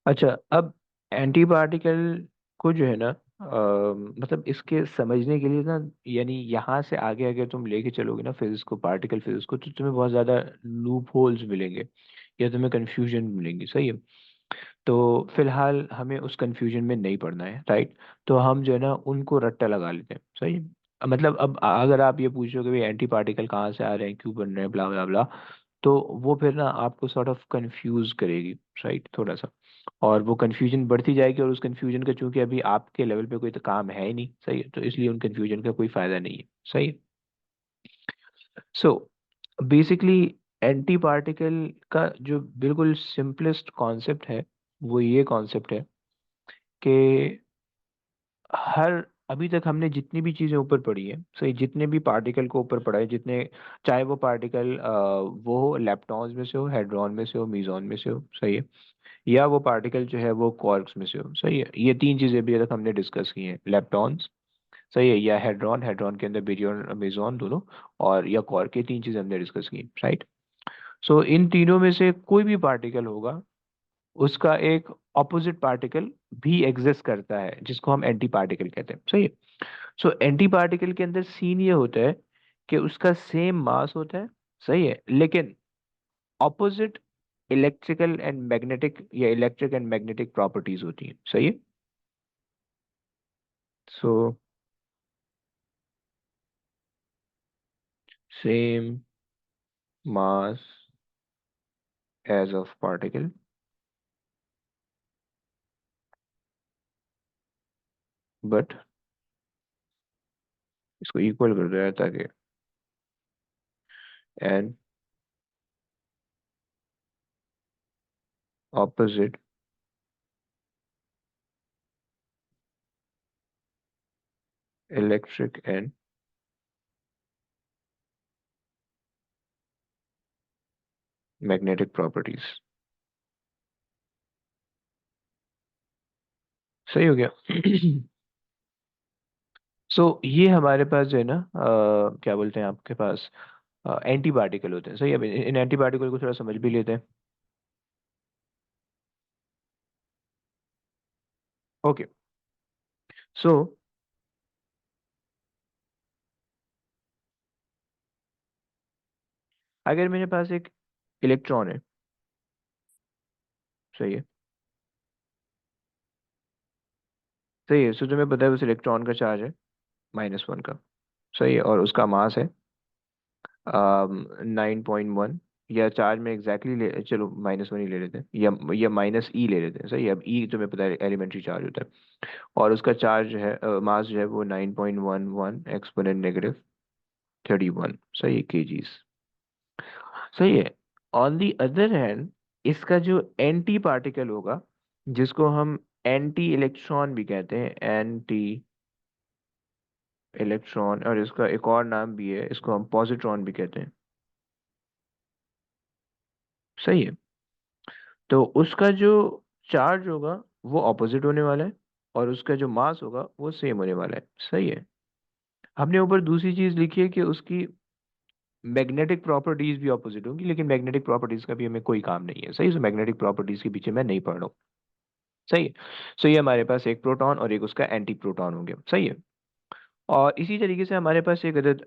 अच्छा, अब anti particle को जो है ना, मतलब इसके समझने के लिए ना, यानी यहाँ से आगे अगर तुम लेके चलोगे ना फिजिक्स को, पार्टिकल फिजिक्स को, तो तुम्हें बहुत ज़्यादा लूप होल्स मिलेंगे या तुम्हें कंफ्यूजन मिलेंगी। सही है। तो फिलहाल हमें उस कंफ्यूजन में नहीं पड़ना है, राइट। तो हम जो है ना उनको रट्टा लगा लेते हैं। सही है। मतलब अब अगर आप ये पूछोगे भाई एंटी पार्टिकल कहाँ से आ रहे हैं, क्यों बन रहे हैं, ब्ला ब्ला ब्ला, तो वो फिर ना आपको सॉर्ट ऑफ कंफ्यूज करेगी, राइट, थोड़ा सा। और वो कंफ्यूजन बढ़ती जाएगी, और उस कंफ्यूजन का चूंकि अभी आपके लेवल पे कोई तो काम है ही नहीं, सही है, तो इसलिए उन कंफ्यूजन का कोई फायदा नहीं है। सही है। सो बेसिकली एंटी पार्टिकल का जो बिल्कुल सिंपलेस्ट कॉन्सेप्ट है, वो ये कॉन्सेप्ट है कि हर अभी तक हमने जितनी भी चीजें ऊपर पढ़ी है, सही, जितने भी पार्टिकल को ऊपर पढ़ा है, जितने, चाहे वो पार्टिकल वो लेप्टॉन्स में से हो, हेड्रॉन में से हो, मीजॉन में से हो, सही है, या वो पार्टिकल जो है वो क्वार्क्स में से हो, सही है। ये तीन चीजें भी अभी तक हमने डिस्कस की हैं, लेप्टॉन्स, सही है, या हेड्रॉन, हेड्रॉन के अंदर बेरियन मेसॉन दोनों, और या क्वार्क, ये तीन चीजें हमने डिस्कस की, राइट। सो इन तीनों में से कोई भी पार्टिकल होगा, उसका एक ऑपोजिट पार्टिकल भी एग्जिस्ट करता है, जिसको हम एंटी पार्टिकल कहते हैं। सही है। सो एंटी पार्टिकल के अंदर सीन ये होता है कि उसका सेम मास होता है, सही है, लेकिन ऑपोजिट इलेक्ट्रिकल एंड मैग्नेटिक, या इलेक्ट्रिक एंड मैग्नेटिक प्रॉपर्टीज होती हैं। सही है। So same mass as of particle, but इसको इक्वल कर दिया है ताकि an opposite electric and magnetic properties. सही हो गया। सो ये हमारे पास जो है ना, क्या बोलते हैं आपके पास, एंटी पार्टिकल होते हैं। सही है। अब इन एंटी पार्टिकल को थोड़ा समझ भी लेते हैं। ओके। सो अगर मेरे पास एक इलेक्ट्रॉन है, सही है, सही है, सो तुम्हें पता है उस इलेक्ट्रॉन का चार्ज है -1 का, सही है, और उसका मास है 9.1, या चार्ज में एग्जैक्टली चलो -1 ही ले लेते हैं, या -E ले लेते हैं। सही है। अब ई तुम्हें पता है एलिमेंट्री चार्ज होता है, और उसका चार्ज जो है, मास जो है वो 9.11 एक्सपोनेंट -31, सही है, केजीज। सही है। ऑन दी अदर हैंड, इसका जो एंटी पार्टिकल होगा, जिसको हम एंटी इलेक्ट्रॉन भी कहते हैं, एंटी इलेक्ट्रॉन, और इसका एक और नाम भी है, इसको हम पॉजिट्रॉन भी कहते हैं। सही है। तो उसका जो चार्ज होगा वो ऑपोजिट होने वाला है, और उसका जो मास होगा वो सेम होने वाला है। सही है। हमने ऊपर दूसरी चीज लिखी है कि उसकी मैग्नेटिक प्रॉपर्टीज भी ऑपोजिट होंगी, लेकिन मैग्नेटिक प्रॉपर्टीज का भी हमें कोई काम नहीं है। सही है। मैग्नेटिक प्रॉपर्टीज के पीछे मैं नहीं पढ़ रहा हूँ। सही है। सो ये हमारे पास एक प्रोटॉन और एक उसका एंटी प्रोटॉन हो गया। सही है। और इसी तरीके से हमारे पास एक अदद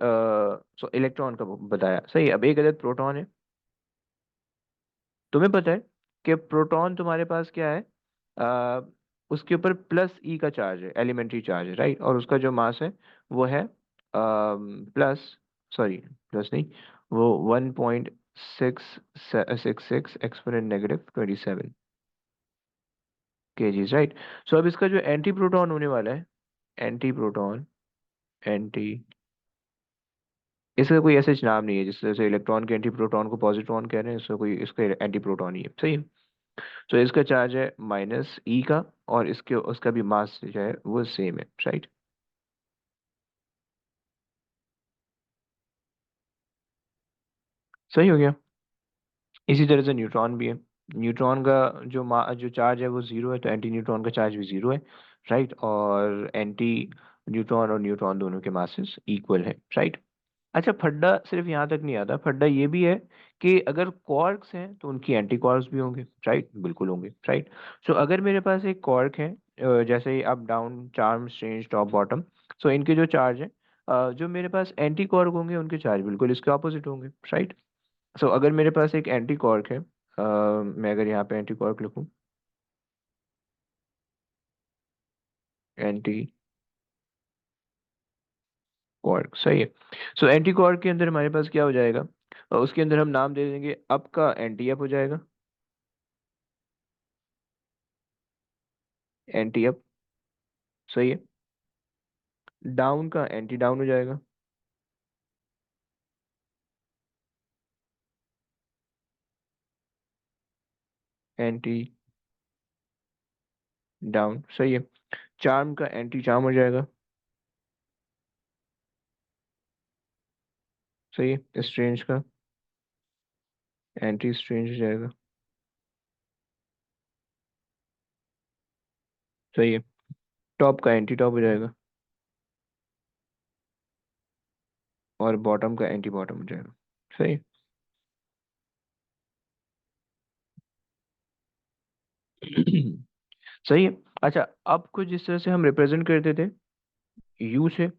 इलेक्ट्रॉन का बताया। सही है। अब एक अदद प्रोटॉन है। तुम्हें पता है कि प्रोटॉन तुम्हारे पास क्या है, आ, उसके ऊपर +E का चार्ज है, एलिमेंट्री चार्ज है, राइट, और उसका जो मास है वो है प्लस, सॉरी, प्लस नहीं, वो 1.666 एक्सपोनेंट -27 केजीज, राइट। सो अब इसका जो एंटी प्रोटॉन होने वाला है, एंटी प्रोटॉन, एंटी, इसका कोई ऐसा नाम नहीं है, जिस तरह से इलेक्ट्रॉन के एंटी प्रोटॉन को पॉजिट्रॉन कह रहे हैं, इसका कोई, इसका एंटी प्रोटॉन ही है। सही है। तो इसका चार्ज है -E का, और इसके उसका भी मास जो है वो सेम है, राइट। सही हो गया। इसी तरह से न्यूट्रॉन भी है। न्यूट्रॉन का जो चार्ज है वो 0 है, तो एंटी न्यूट्रॉन का चार्ज भी 0 है, राइट, और एंटी न्यूट्रॉन और न्यूट्रॉन दोनों के मासेस इक्वल है, राइट। अच्छा, फड्डा सिर्फ यहाँ तक नहीं आता, फड्डा ये भी है कि अगर कॉर्क्स हैं तो उनकी एंटी कॉर्क्स भी होंगे, राइट, बिल्कुल होंगे, राइट। सो अगर मेरे पास एक कॉर्क है, जैसे up down charm strange top bottom, so इनके जो चार्ज है, जो मेरे पास एंटी कॉर्क होंगे उनके चार्ज बिल्कुल इसके ऑपोजिट होंगे, राइट। सो अगर मेरे पास एक एंटी कॉर्क है, मैं अगर यहाँ पे एंटी कॉर्क लिखूँ, एंटी कॉर्क, सही है। सो एंटी कॉर्क के अंदर हमारे पास क्या हो जाएगा, उसके अंदर हम नाम दे देंगे, अप का एंटी अप हो जाएगा, एंटी अप, सही है। डाउन का एंटी डाउन हो जाएगा, एंटी डाउन, सही है। चार्म का एंटी चार्म हो जाएगा, सही है। स्ट्रेंज का एंटी स्ट्रेंज हो जाएगा, सही है। टॉप का एंटी टॉप हो जाएगा, और बॉटम का एंटी बॉटम हो जाएगा, सही है। सही है। अच्छा, अब कुछ जिस तरह से हम रिप्रेजेंट करते थे यू से,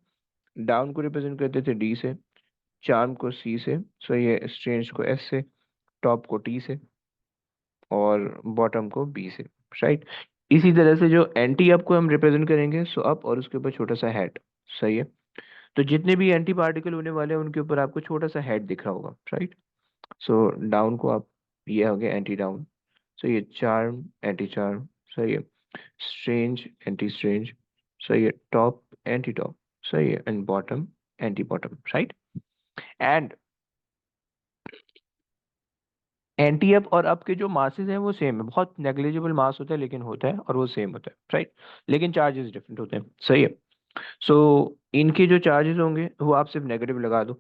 डाउन को रिप्रेजेंट करते थे डी से, चार्म को सी से, सही है, स्ट्रेंज को एस से, टॉप को टी से, और बॉटम को बी से, राइट। इसी तरह से जो एंटी अप को हम रिप्रेजेंट करेंगे, सो अप और उसके ऊपर छोटा सा हेड, सही है। तो जितने भी एंटी पार्टिकल होने वाले हैं उनके ऊपर आपको छोटा सा हेड दिख रहा होगा, राइट। सो डाउन को आप, ये हो गया एंटी डाउन, सही है। चार्म एंटी चार्म, सही है। स्ट्रेंज एंटी स्ट्रेंज, सही है। टॉप एंटी टॉप, सही है। And bottom anti bottom, right. And anti up और अप के जो मासेस हैं वो सेम है, बहुत नेग्लिजिबल मास होता है लेकिन होता है, और वो सेम होता है, राइट। लेकिन चार्जेस डिफरेंट होते हैं, सही है। सो इनके जो चार्जेस होंगे वो आप सिर्फ नेगेटिव लगा दो,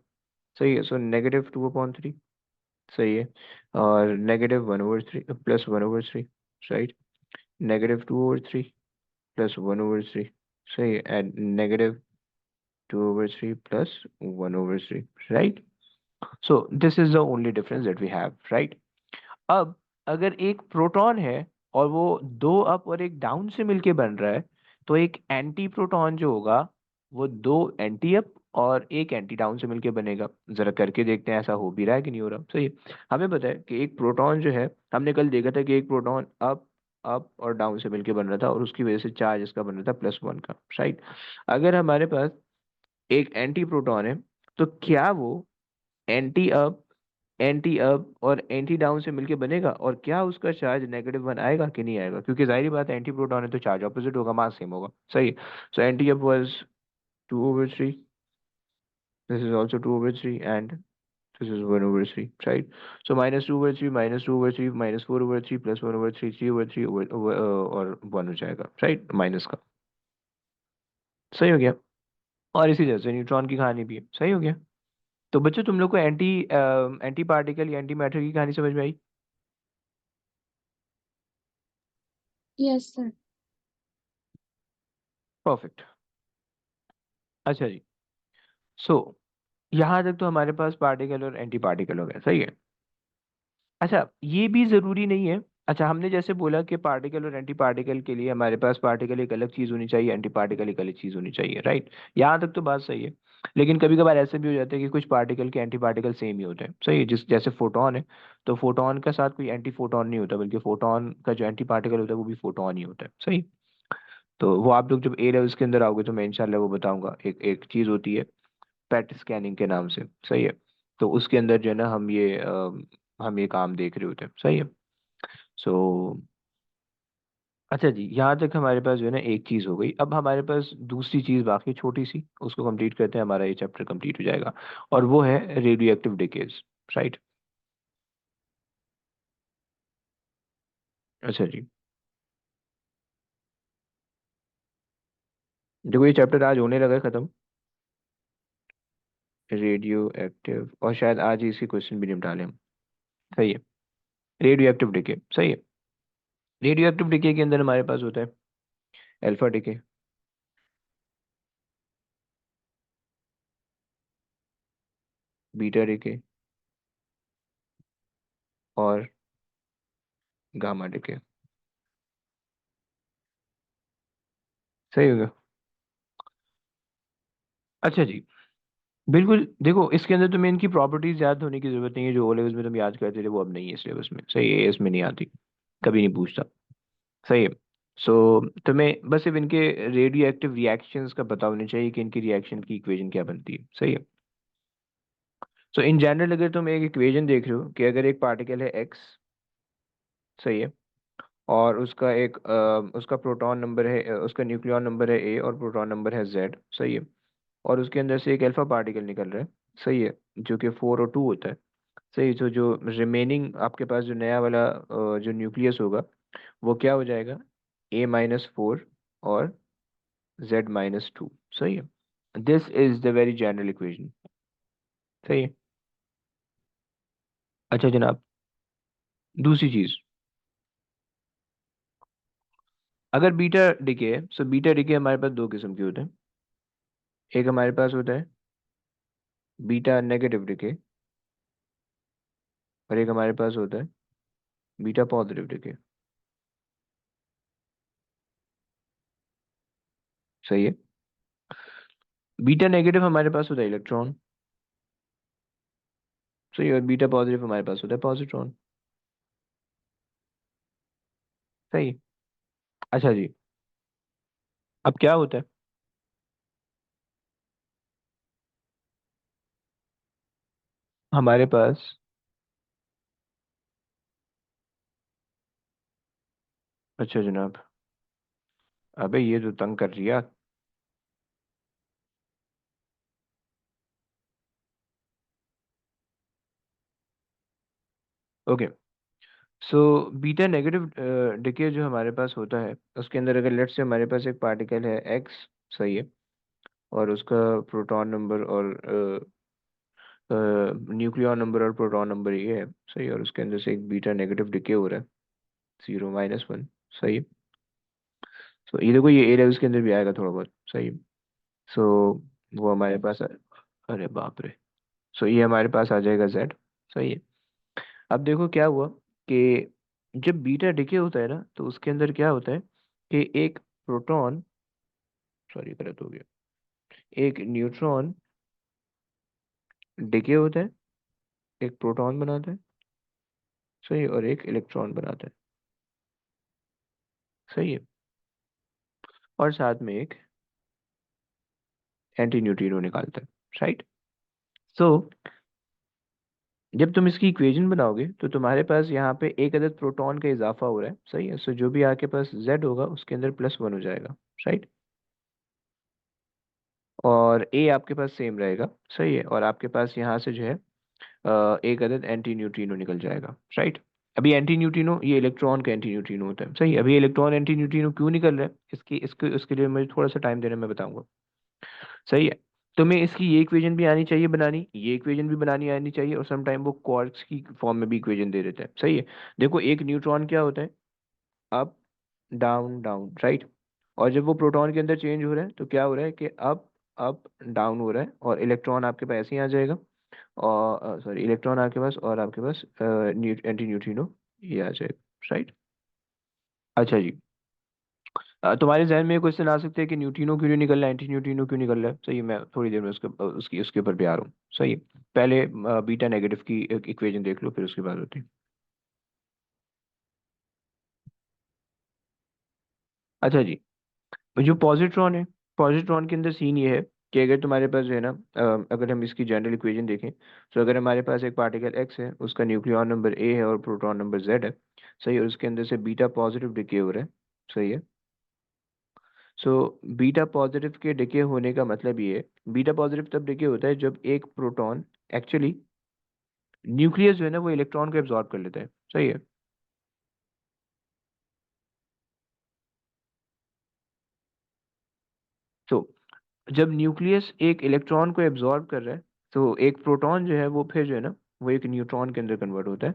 सही है। सो -2/3, सही है। और -1/3 +1/3, राइट। -2/3 +1/3, सही है। And -2/3 +1/3, right. So this is the only difference that we have, right. अब अगर एक प्रोटॉन है और वो दो अप और एक डाउन से मिलके बन रहा है, तो एक एंटी प्रोटॉन जो होगा वो दो एंटी अप और एक एंटी डाउन से मिलके बनेगा। जरा करके देखते हैं ऐसा हो भी रहा है कि नहीं हो रहा, सही है। हमें पता है कि एक प्रोटॉन जो है, हमने कल देखा था कि एक प्रोटॉन अप अप और डाउन से मिलके बन रहा था, और उसकी वजह से चार्ज इसका बन रहा था +1 का, राइट। अगर हमारे पास एक एंटी प्रोटॉन है, तो क्या वो एंटी अप और एंटी डाउन से मिलके बनेगा, और क्या उसका चार्ज -1 आएगा कि नहीं आएगा? क्योंकि जाहिर बात है एंटी प्रोटॉन है तो चार्ज ऑपोजिट होगा, मास सेम होगा, सही है। So anti up was 2/3, this is also 2/3, and this is 1/3, right. सो -2/3 -2/3 -4/3 +1/3 3/3 और 1 हो जाएगा, राइट, माइनस का, सही हो गया। और इसी तरह से न्यूट्रॉन की कहानी भी है, सही हो गया। तो बच्चों तुम लोग को एंटी पार्टिकल या एंटी मैटर की कहानी समझ में आई? Yes sir. परफेक्ट। अच्छा जी। सो यहाँ तक तो हमारे पास पार्टिकल और एंटी पार्टिकल हो गया, सही है। अच्छा, ये भी जरूरी नहीं है। अच्छा, हमने जैसे बोला कि पार्टिकल और एंटी पार्टिकल के लिए हमारे पास पार्टिकल एक अलग चीज होनी चाहिए, एंटी पार्टिकल एक अलग चीज होनी चाहिए, राइट। यहाँ तक तो बात सही है। लेकिन कभी कभार ऐसे भी हो जाता है कि कुछ पार्टिकल के एंटी पार्टिकल सेम ही होते हैं, सही है। जिस जैसे फोटोन है, तो फोटोन के साथ कोई एंटी फोटोन नहीं होता, बल्कि फोटोन का जो एंटी पार्टिकल होता है वो भी फोटोन ही होता है, सही। तो वो आप लोग जब ए लेवल्स के अंदर आओगे तो मैं इंशाल्लाह वो बताऊंगा। एक एक चीज होती है पेट स्कैनिंग के नाम से, सही है। तो उसके अंदर जो है ना हम ये काम देख रहे होते हैं, सही है। सो अच्छा जी, यहाँ तक हमारे पास जो है ना एक चीज़ हो गई। अब हमारे पास दूसरी चीज़ बाकी छोटी सी, उसको कंप्लीट करते हैं, हमारा ये चैप्टर कंप्लीट हो जाएगा। और वो है रेडियो एक्टिव डिकेज, राइट। अच्छा जी, देखो ये चैप्टर आज होने लगा है खत्म, रेडियो एक्टिव, और शायद आज ही इसकी क्वेश्चन भी निपटा लें हम, सही है। रेडियो एक्टिव डिके, सही है। रेडियो एक्टिव डिके के अंदर हमारे पास होता है अल्फा डिके, बीटा डिके और गामा डिके। सही हो गया। अच्छा जी। बिल्कुल, देखो इसके अंदर तुम्हें इनकी प्रॉपर्टीज याद होने की जरूरत नहीं है, जो ओ लेवल्स में तुम याद करते थे वो अब नहीं है सिलेबस में। सही है, इसमें नहीं आती, कभी नहीं पूछता। सही है। सो तुम्हें बस सिर्फ इनके रेडियो एक्टिव रिएक्शंस का पता होना चाहिए कि इनकी रिएक्शन की इक्वेशन क्या बनती है। सही है। सो इन जनरल अगर तुम एक इक्वेशन देख रहे हो कि अगर एक पार्टिकल है एक्स, सही है, और उसका उसका प्रोटॉन नंबर है, उसका न्यूक्लियॉन नंबर है ए और प्रोटॉन नंबर है जेड, सही है, और उसके अंदर से एक अल्फा पार्टिकल निकल रहा है, सही है, जो कि 4 और 2 होता है। सही, तो जो रिमेनिंग आपके पास जो नया वाला जो न्यूक्लियस होगा वो क्या हो जाएगा, A-4 और Z-2। सही है। This is the very general equation. सही है। अच्छा जनाब, दूसरी चीज, अगर बीटा डिके है, सो बीटा डिके हमारे पास दो किस्म के होते हैं। एक हमारे पास होता है बीटा नेगेटिव डिके, और एक हमारे पास होता है बीटा पॉजिटिव डिके। सही है। बीटा नेगेटिव हमारे पास होता है इलेक्ट्रॉन, सही है, और बीटा पॉजिटिव हमारे पास होता है पॉजिट्रॉन। सही है। अच्छा जी, अब क्या होता है, हमारे पास, अच्छा जनाब, अबे ये तो तंग कर रही है। Okay. So beta negative decay जो हमारे पास होता है, उसके अंदर अगर लेट्स से हमारे पास एक पार्टिकल है एक्स, सही है, और उसका प्रोटॉन नंबर और न्यूक्लियॉन नंबर और प्रोटॉन नंबर ये है, सही है, और उसके अंदर से एक बीटा नेगेटिव डिके हो रहा है, 0-1। सही है। सो ये देखो, ये ए लेवल्स के अंदर भी आएगा थोड़ा बहुत। सही है। सो वो हमारे पास अरे बाप रे। सो ये हमारे पास आ जाएगा जेड। सही है। अब देखो क्या हुआ कि जब बीटा डिके होता है ना, तो उसके अंदर क्या होता है कि एक प्रोटॉन, सॉरी गलत हो गया, एक न्यूट्रॉन डिके होता है, एक प्रोटॉन बनाता है, सही, और एक इलेक्ट्रॉन बनाता है। सही है। और साथ में एक एंटी न्यूट्रिनो निकालता है। राइट। सो जब तुम इसकी इक्वेशन बनाओगे तो तुम्हारे पास यहाँ पे एक अदद प्रोटॉन का इजाफा हो रहा है। सही है। सो जो भी आपके पास जेड होगा उसके अंदर +1 हो जाएगा। राइट। और ए आपके पास सेम रहेगा। सही है। और आपके पास यहाँ से जो है एक अदद एंटी न्यूट्रिनो निकल जाएगा। राइट। अभी एंटी न्यूट्रिनो ये इलेक्ट्रॉन का एंटी न्यूट्रिनो होता है। सही है। अभी इलेक्ट्रॉन एंटी न्यूट्रिनो क्यों निकल रहा है, इसकी इसके उसके लिए मुझे थोड़ा सा टाइम देना, मैं बताऊंगा। सही है। तुम्हें इसकी ये इक्वेशन भी आनी चाहिए बनानी, ये इक्वेशन भी बनानी आनी चाहिए, और सम टाइम वो क्वार्क्स की फॉर्म में भी इक्वेशन दे देते हैं। सही है। देखो एक न्यूट्रॉन क्या होता है, अप डाउन डाउन, राइट। और जब वो प्रोटॉन के अंदर चेंज हो रहा है तो क्या हो रहा है कि अप अप डाउन हो रहा है, और इलेक्ट्रॉन आपके पास ऐसे ही आ जाएगा, और सॉरी इलेक्ट्रॉन आपके पास, और आपके पास एंटी न्यूट्रिनो ये आ जाएगा। राइट। अच्छा जी, तुम्हारे जहन में क्वेश्चन आ सकते हैं कि न्यूट्रिनो क्यों नहीं निकल रहा है, एंटी न्यूट्रिनो क्यों निकल रहा है। सही है, मैं थोड़ी देर में उसके ऊपर भी आ रहा हूँ। सही है। पहले बीटा नेगेटिव की इक्वेशन देख लो, फिर उसके बाद होती है। अच्छा जी, जो पॉजिट्रॉन है, पॉजिट्रॉन के अंदर सीन ये है कि अगर तुम्हारे पास जो है ना, अगर हम इसकी जनरल इक्वेशन देखें, तो अगर हमारे पास एक पार्टिकल एक्स है, उसका न्यूक्लियॉन नंबर ए है और प्रोटॉन नंबर जेड है, सही है, और उसके अंदर से बीटा पॉजिटिव डिके हो रहा है। सही है। सो बीटा पॉजिटिव के डिके होने का मतलब ये है, बीटा पॉजिटिव तब डिके होता है जब एक प्रोटॉन एक्चुअली, न्यूक्लियस जो है ना वो इलेक्ट्रॉन को एब्जॉर्ब कर लेता है। सही है। तो जब न्यूक्लियस एक इलेक्ट्रॉन को एब्जॉर्ब कर रहा है, तो एक प्रोटॉन जो है वो फिर जो है ना वो एक न्यूट्रॉन के अंदर कन्वर्ट होता है।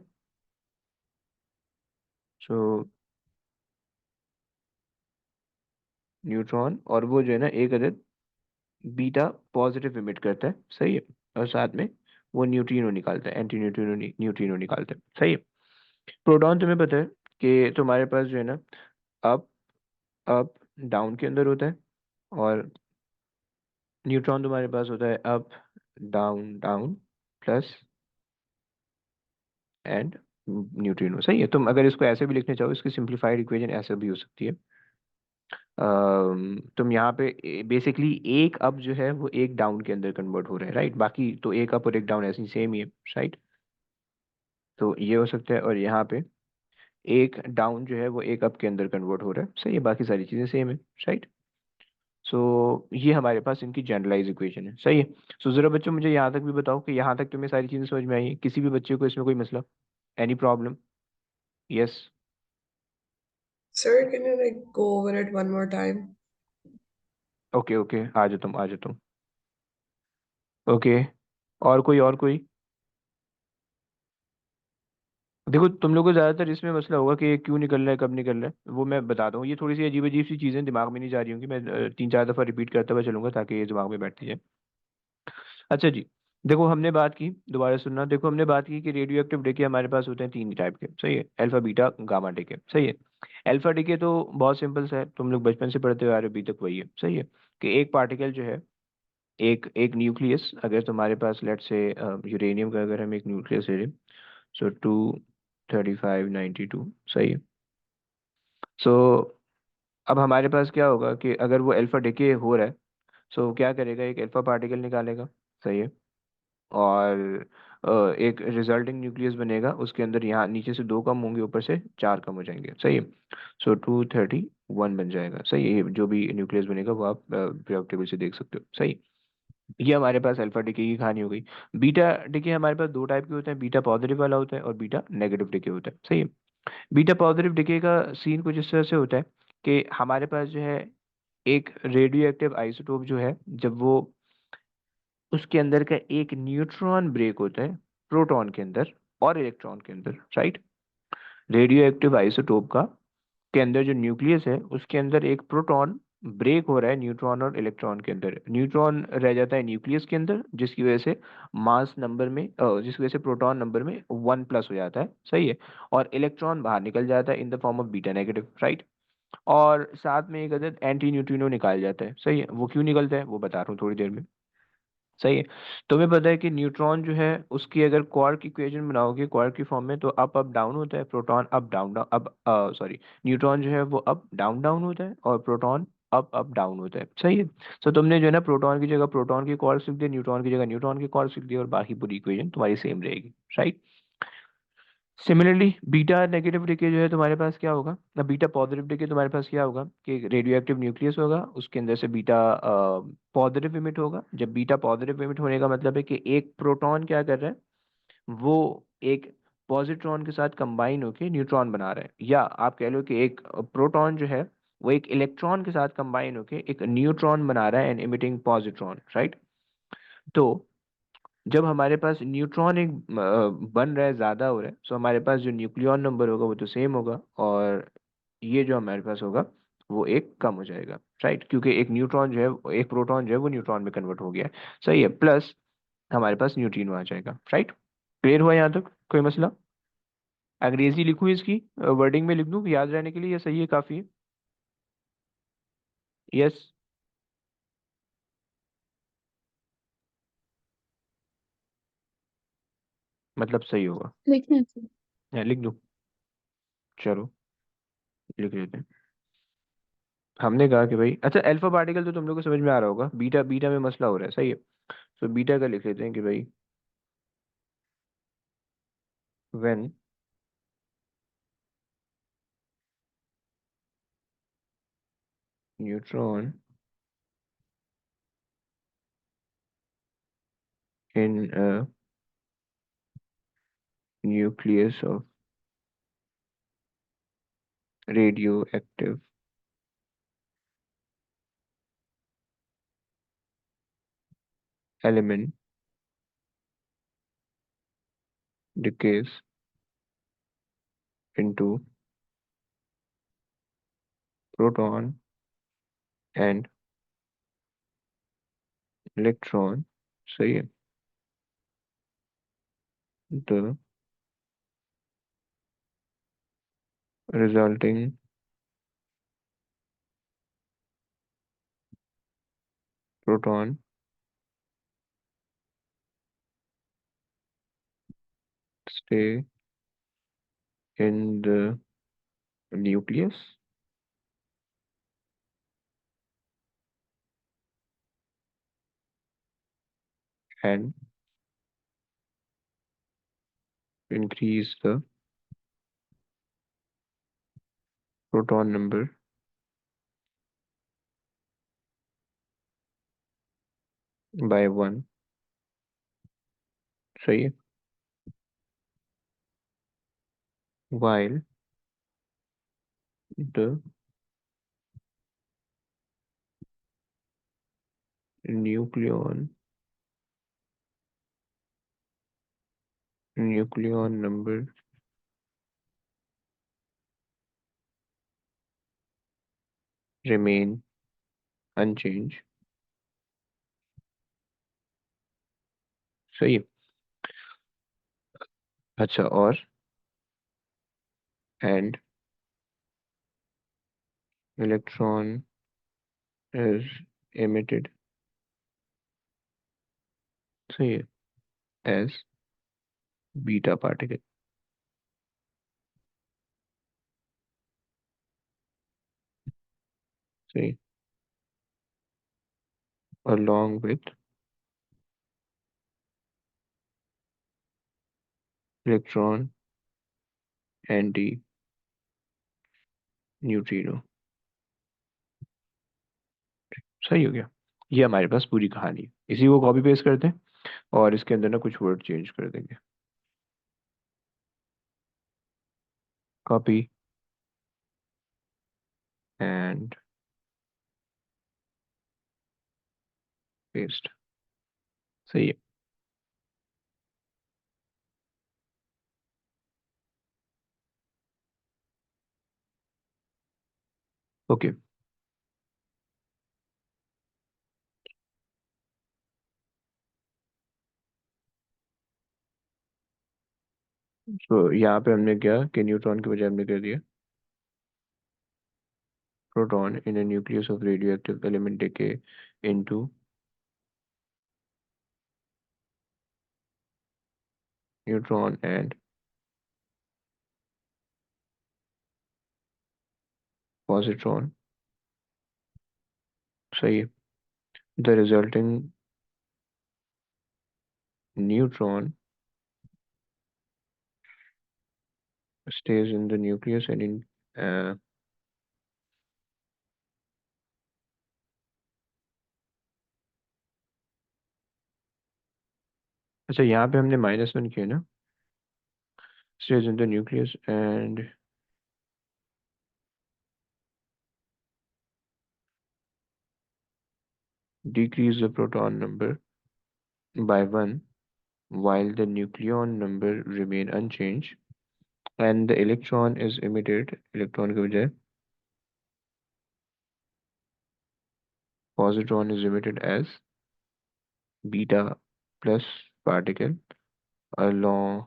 सो न्यूट्रॉन, और वो जो है ना एक अदद बीटा पॉजिटिव इमिट करता है। सही है। और साथ में वो न्यूट्रिनो निकालता है, एंटी न्यूट्रिनो न्यूट्रिनो निकालता है। सही है। प्रोटॉन तुम्हें पता है कि तुम्हारे पास जो है ना, अप अप डाउन के अंदर होता है, और न्यूट्रॉन तुम्हारे पास होता है up down down plus and neutrino. सही है। तुम अगर इसको ऐसे भी लिखने चाहो, इसकी सिंप्लीफाइड इक्वेशन ऐसे भी हो सकती है। तुम यहाँ पे बेसिकली एक अप जो है वो एक डाउन के अंदर कन्वर्ट हो रहा है, राइट। बाकी तो एक अप और एक डाउन ऐसे सेम ही है, राइट। तो ये हो सकता है, और यहाँ पे एक डाउन जो है वो एक अप के अंदर कन्वर्ट हो रहा है। सही है। बाकी सारी चीज़ें सेम है, राइट। सो ये हमारे पास इनकी जनरलाइज इक्वेशन है। सही है। सो जरा बच्चों मुझे यहाँ तक भी बताओ कि यहाँ तक तुम्हें सारी चीज़ें समझ में आई हैं? किसी भी बच्चे को इसमें कोई मसला, any problem? Yes. Sir, can you like go over it one more time? Okay okay, आ जाओ तुम, आ जाओ तुम। ओके। और कोई? देखो तुम लोग को ज्यादातर इसमें मसला होगा कि ये क्यों निकल रहा है, कब निकल रहा है, वो मैं बताता हूँ। ये थोड़ी सी अजीब अजीब सी चीजें दिमाग में नहीं जा रही होंगी, मैं 3-4 दफा रिपीट करता हुआ चलूंगा ताकि ये दिमाग में बैठती जाए। अच्छा जी। देखो हमने बात की, दोबारा सुनना। देखो हमने बात की कि रेडियो एक्टिव डिके हमारे पास होते हैं तीन टाइप के। सही है। Alpha beta gamma decay. सही है। अल्फा डिके तो बहुत सिंपल सा है, तुम लोग बचपन से पढ़ते हुए आ रहे हो, अभी तक वही है। सही है। कि एक पार्टिकल जो है, एक एक न्यूक्लियस, अगर तुम्हारे पास लेट से यूरेनियम का अगर हम एक न्यूक्लियस ले लें, सो 2 35 92। सही है। सो अब हमारे पास क्या होगा कि अगर वो अल्फा डिके हो रहा है, सो क्या करेगा, एक अल्फा पार्टिकल निकालेगा। सही है। और एक रिजल्टिंग न्यूक्लियस बनेगा, उसके अंदर यहाँ नीचे से दो कम होंगे, ऊपर से चार कम हो जाएंगे। सही है। सो 231 बन जाएगा। सही है। ये जो भी न्यूक्लियस बनेगा वो आप पीरियोडिक टेबल से देख सकते हो। सही। ये हमारे पास अल्फा डिके की कहानी हो गई। बीटा डिके हमारे पास दो टाइप के होते हैं, बीटा पॉजिटिव वाला होता है और बीटा नेगेटिव डिके होता है। सही है। बीटा पॉजिटिव डिके का सीन कुछ इस तरह से होता है कि हमारे पास जो है एक रेडियो एक्टिव आइसोटोप जो है, जब वो उसके अंदर का एक न्यूट्रॉन ब्रेक होता है प्रोटॉन के अंदर और इलेक्ट्रॉन के अंदर, राइट। रेडियो एक्टिव आइसोटोप का के अंदर जो न्यूक्लियस है उसके अंदर एक प्रोटॉन ब्रेक हो रहा है न्यूट्रॉन और इलेक्ट्रॉन के अंदर। न्यूट्रॉन रह जाता है न्यूक्लियस के अंदर, जिसकी वजह से मास नंबर में जिसकी वजह से प्रोटॉन नंबर में 1+ हो जाता है। सही है। और इलेक्ट्रॉन बाहर निकल जाता है in the form of beta negative, right. और साथ में एक अदद एंटी न्यूट्रिनो निकाल जाता है। सही है। वो क्यों निकलता है वो बता रहा हूँ थोड़ी देर में। सही है। तुम्हें पता है कि न्यूट्रॉन जो है उसकी अगर क्वार्क इक्वेशन बनाओगे क्वार्क की फॉर्म में, तो अप अप डाउन होता है, प्रोटॉन अप डाउन डाउन, अब सॉरी, न्यूट्रॉन जो है वो अप डाउन डाउन होता है और प्रोटॉन अप अप डाउन होता है। सही है। तो तुमने जो है ना प्रोटॉन की जगह प्रोटॉन की क्वार्क लिख दिया, न्यूट्रॉन की जगह न्यूट्रॉन की क्वार्क लिख दिया, और बाकी पूरी इक्वेशन तुम्हारी सेम रहेगी, right. Similarly beta negative decay जो है तुम्हारे पास क्या होगा, ना बीटा पॉजिटिव डिके तुम्हारे पास क्या होगा कि रेडियो एक्टिव न्यूक्लियस होगा, उसके अंदर से बीटा पॉजिटिव इमिट होगा। जब बीटा पॉजिटिव इमिट होने का मतलब है कि एक प्रोटॉन क्या कर रहा है, वो एक पॉजिट्रॉन के साथ कंबाइन होकर न्यूट्रॉन बना रहा है, या आप कह लो कि एक प्रोटॉन जो है वो एक इलेक्ट्रॉन के साथ कंबाइन होकर एक न्यूट्रॉन बना रहा है एंड इमिटिंग पॉजिट्रॉन, राइट। तो जब हमारे पास न्यूट्रॉन एक बन रहा है, ज्यादा हो रहा है, तो हमारे पास जो न्यूक्लियॉन नंबर होगा वो तो सेम होगा, और ये जो हमारे पास होगा वो एक कम हो जाएगा, राइट। क्योंकि एक न्यूट्रॉन जो है, एक प्रोटॉन जो है वो न्यूट्रॉन में कन्वर्ट हो गया है। सही है। प्लस हमारे पास न्यूट्रिनो आ जाएगा, राइट। क्लियर हुआ यहाँ तक? कोई मसला? अंग्रेजी लिखूँ इसकी, वर्डिंग में लिख दूँ याद रहने के लिए, या सही है, काफी है? यस। मतलब सही होगा। लिखने से। लिख दूँ? चलो लिख लेते हैं। हमने कहा कि भाई, अच्छा अल्फा पार्टिकल तो तुम लोग को समझ में आ रहा होगा, बीटा बीटा में मसला हो रहा है। सही है। तो बीटा का लिख लेते हैं कि भाई when neutron in a nucleus of radio active element decays into proton and electron। सही है। the resulting proton stay in the nucleus and increase the proton number by 1. सही है. While the nucleon number remain unchanged. सही है. अच्छा, और and electron is emitted, सही है, as beta particle. सही. Along with electron anti neutrino. सही हो गया. ये हमारे पास पूरी कहानी है. इसी को कॉपी पेस्ट करते हैं और इसके अंदर ना कुछ वर्ड चेंज कर देंगे. Copy and paste. सही है. ओके. तो यहाँ पे हमने क्या कि न्यूट्रॉन के बजाय हमने कर दिया proton in a nucleus of radioactive element decay into neutron and positron. सही है. The resulting neutron stays in the nucleus and in uh, अच्छा, यहाँ पे हमने -1 किया ना. Stays in the nucleus and decrease the proton number by 1 while the nucleon number remain unchanged and the electron is emitted, electron के बजाय positron is emitted as beta plus particle along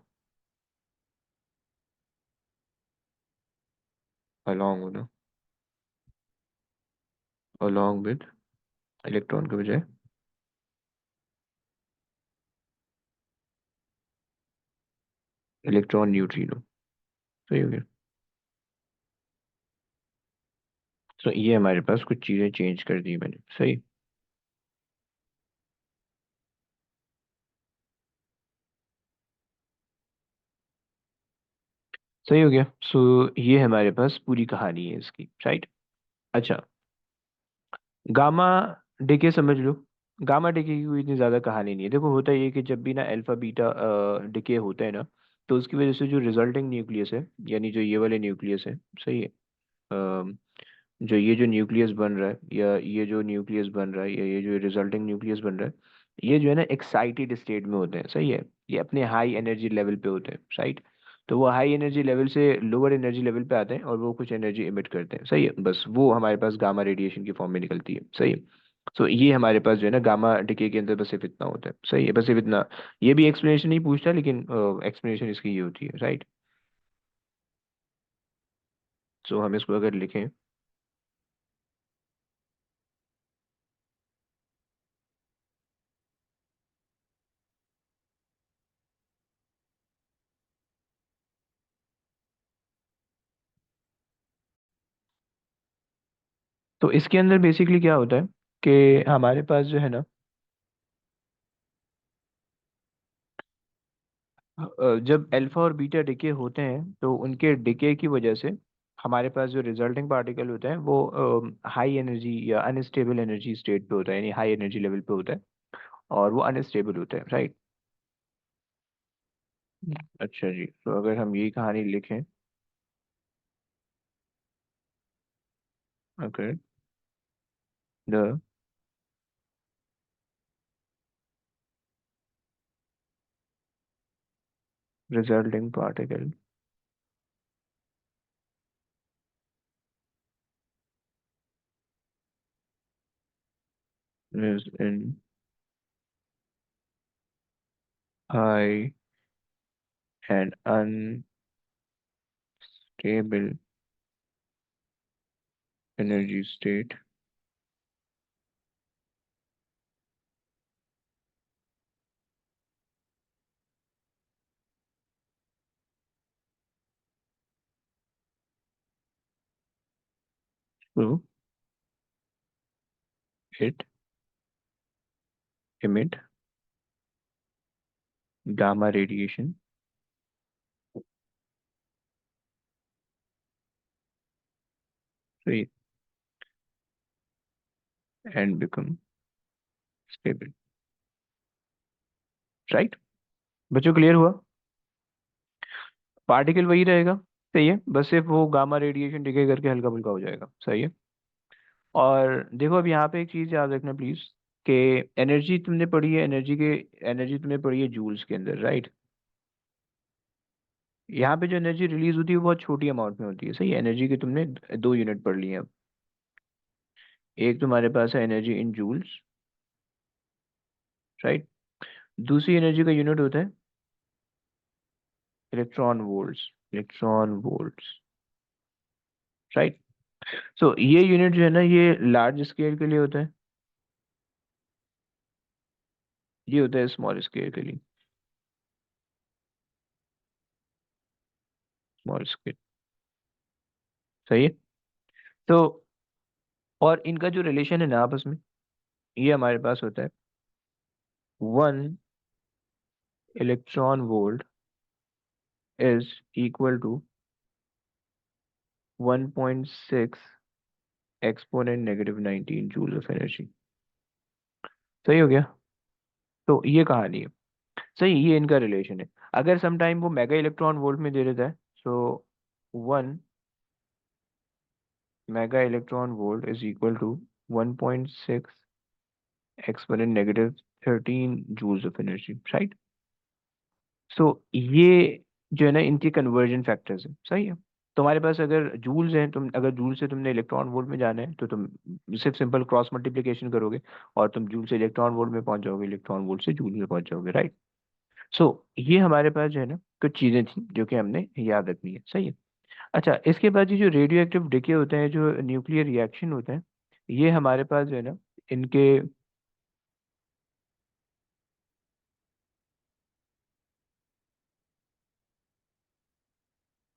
along ना along with electron के बजाय electron neutrino. सही हो गया. तो ये हमारे पास कुछ चीज़ें चेंज कर दी मैंने. सही. सही हो गया. सो ये हमारे पास पूरी कहानी है इसकी. राइट. अच्छा, गामा डिके समझ लो. गामा डिके की कोई इतनी ज़्यादा कहानी नहीं है. देखो, होता ये है कि जब भी ना अल्फा बीटा डिके होता है ना, तो उसकी वजह से जो रिजल्टिंग न्यूक्लियस है, यानी जो ये वाले न्यूक्लियस है, सही है, जो ये जो न्यूक्लियस बन रहा है या ये जो न्यूक्लियस बन रहा है या ये जो रिजल्टिंग न्यूक्लियस बन रहा है, ये जो है ना एक्साइटेड स्टेट में होते हैं. सही है. ये अपने हाई एनर्जी लेवल पे होते हैं. राइट. तो वो हाई एनर्जी लेवल से लोअर एनर्जी लेवल पे आते हैं और वो कुछ एनर्जी इमिट करते हैं. सही है. बस वो हमारे पास गामा रेडिएशन की फॉर्म में निकलती है. सही है. सो ये हमारे पास जो है ना गामा डिके के अंदर बस सिर्फ इतना होता है, सही है, बस सिर्फ इतना। ये भी एक्सप्लेनेशन नहीं पूछता, लेकिन एक्सप्लेनेशन इसकी ये होती है, राइट। सो हम इसको अगर लिखें, तो इसके अंदर बेसिकली क्या होता है कि हमारे पास जो है ना, जब अल्फा और बीटा डिके होते हैं तो उनके डिके की वजह से हमारे पास जो रिजल्टिंग पार्टिकल होता है वो हाई एनर्जी या अनस्टेबल एनर्जी स्टेट पे होता है, यानी हाई एनर्जी लेवल पे होता है, और वो अनस्टेबल होता है, राइट। अच्छा जी, तो अगर हम यही कहानी लिखें, okay, the resulting particle is in high and unstable energy state so it emit gamma radiation, right, and become stable, right. बच्चों क्लियर हुआ? पार्टिकल वही रहेगा, सही है, बस सिर्फ वो गामा रेडिएशन डिके करके हल्का फुल्का हो जाएगा, सही है। और देखो अब यहाँ पे एक चीज़ याद रखना प्लीज, कि एनर्जी तुमने पढ़ी है, एनर्जी तुमने पढ़ी है जूल्स के अंदर, राइट। यहाँ पे जो एनर्जी रिलीज होती है वो बहुत छोटी अमाउंट में होती है, सही है। एनर्जी के तुमने दो यूनिट पढ़ लिए हैं अब। एक तुम्हारे पास है एनर्जी इन जूल्स, राइट। दूसरी एनर्जी का यूनिट होता है electron volts, electron volts, right. So ये यूनिट जो है ना, ये लार्ज स्केल के लिए होता है, ये होता है स्मॉल स्केल के लिए, स्मॉल स्केल, सही है। तो और इनका जो रिलेशन है ना आपस में, ये हमारे पास होता है 1 electron volt is equal to 1.6 exponent -19 joule of energy, सही हो गया। तो ये कहानी है, सही, ये इनका रिलेशन है। अगर सम टाइम वो मेगा इलेक्ट्रॉन वोल्ट में दे देता है, so 1 mega electron volt is equal to 1.6 exponent -13 joules of energy, right. So ये जो है ना, इनके कन्वर्जन फैक्टर्स है, सही है। तुम्हारे पास अगर जूल्स हैं, तुम अगर जूल से तुमने इलेक्ट्रॉन वोल्ट में जाना है तो तुम सिर्फ सिंपल क्रॉस मल्टीप्लिकेशन करोगे, और तुम जूल से इलेक्ट्रॉन वोल्ट में पहुंच जाओगे, इलेक्ट्रॉन वोल्ट से जूल में पहुंच जाओगे, राइट। सो ये हमारे पास जो है ना कुछ चीजें थी जो कि हमने याद रखनी है, सही है। अच्छा, इसके बाद ये जो रेडियो एक्टिव डिके होते हैं, जो न्यूक्लियर रिएक्शन होते हैं, ये हमारे पास जो है ना, इनके,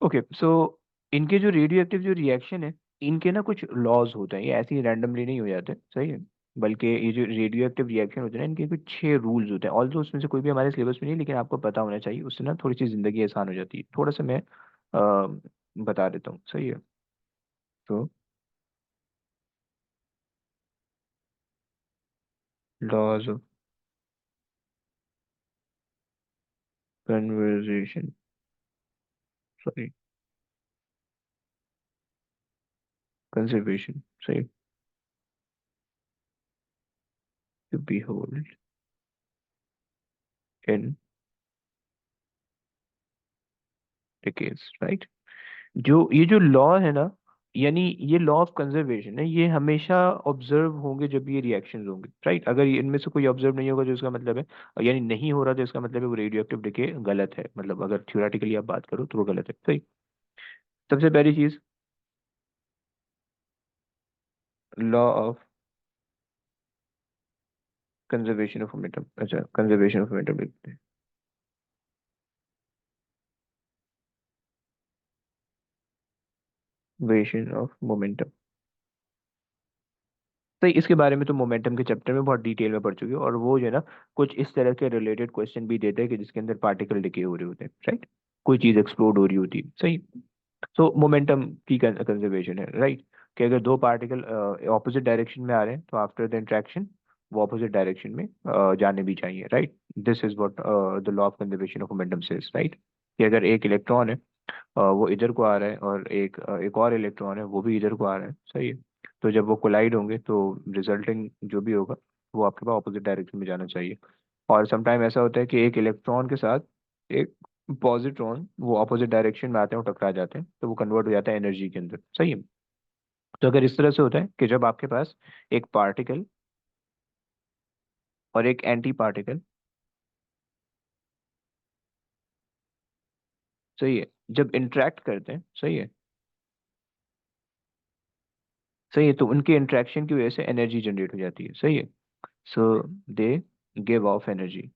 ओके, सो इनके जो रेडियो एक्टिव जो रिएक्शन है, इनके ना कुछ लॉज होते हैं, ये ऐसे ही रैंडमली नहीं हो जाते, सही है। बल्कि ये जो रेडियो एक्टिव रिएक्शन होते हैं ना, इनके कुछ 6 रूल्स होते हैं, ऑल्दो उसमें से कोई भी हमारे सिलेबस में नहीं, लेकिन आपको पता होना चाहिए, उससे ना थोड़ी सी जिंदगी आसान हो जाती है। थोड़ा सा मैं बता देता हूँ, सही है। तो laws of conversation, sorry, conservation, सही, to be hold in decays, right. जो ये जो लॉ है ना, यानी ये लॉ ऑफ कंजर्वेशन है, ये हमेशा ऑब्जर्व होंगे जब ये रिएक्शंस होंगे, राइट। अगर इनमें से कोई ऑब्जर्व नहीं होगा तो इसका मतलब है, यानी नहीं हो रहा तो इसका मतलब है वो रेडियो एक्टिव डिके गलत है, मतलब अगर थ्योरेटिकली आप बात करो तो वो गलत है, सही। सबसे पहली चीज, law of conservation of momentum, अच्छा कंजर्वेशन ऑफ मोमेंटम लिखते हैं। कंजर्वेशन ऑफ मोमेंटम, तो इसके बारे में तो मोमेंटम के चैप्टर में बहुत डिटेल में पढ़ चुके हो, और वो जो है ना कुछ इस तरह के रिलेटेड क्वेश्चन भी देते हैं कि जिसके अंदर पार्टिकल डिके हो रहे होते हैं, राइट। कोई चीज एक्सप्लोड हो रही होती है, सही। तो मोमेंटम की कंजर्वेशन है, राइट। कि अगर दो पार्टिकल ऑपोजिट डायरेक्शन में आ रहे हैं तो आफ्टर द इंट्रैक्शन वो ऑपोजिट डायरेक्शन में जाने भी चाहिए, right. This is what the law of conservation of momentum says, right. कि अगर एक इलेक्ट्रॉन है वो इधर को आ रहा है, और एक और इलेक्ट्रॉन है वो भी इधर को आ रहा है, सही है। तो जब वो कोलाइड होंगे तो रिजल्टिंग जो भी होगा वो आपके पास ऑपोजिट डायरेक्शन में जाना चाहिए। और समटाइम ऐसा होता है कि एक इलेक्ट्रॉन के साथ एक पॉजिट्रॉन वो ऑपोजिट डायरेक्शन में आते हैं और टकरा जाते हैं, तो वो कन्वर्ट हो जाता है एनर्जी के अंदर, सही है। तो अगर इस तरह से होता है कि जब आपके पास एक पार्टिकल और एक एंटी पार्टिकल, सही है, जब इंटरेक्ट करते हैं, सही है, सही है, तो उनके इंटरेक्शन की वजह से एनर्जी जनरेट हो जाती है, सही है। सो दे गिव ऑफ एनर्जी,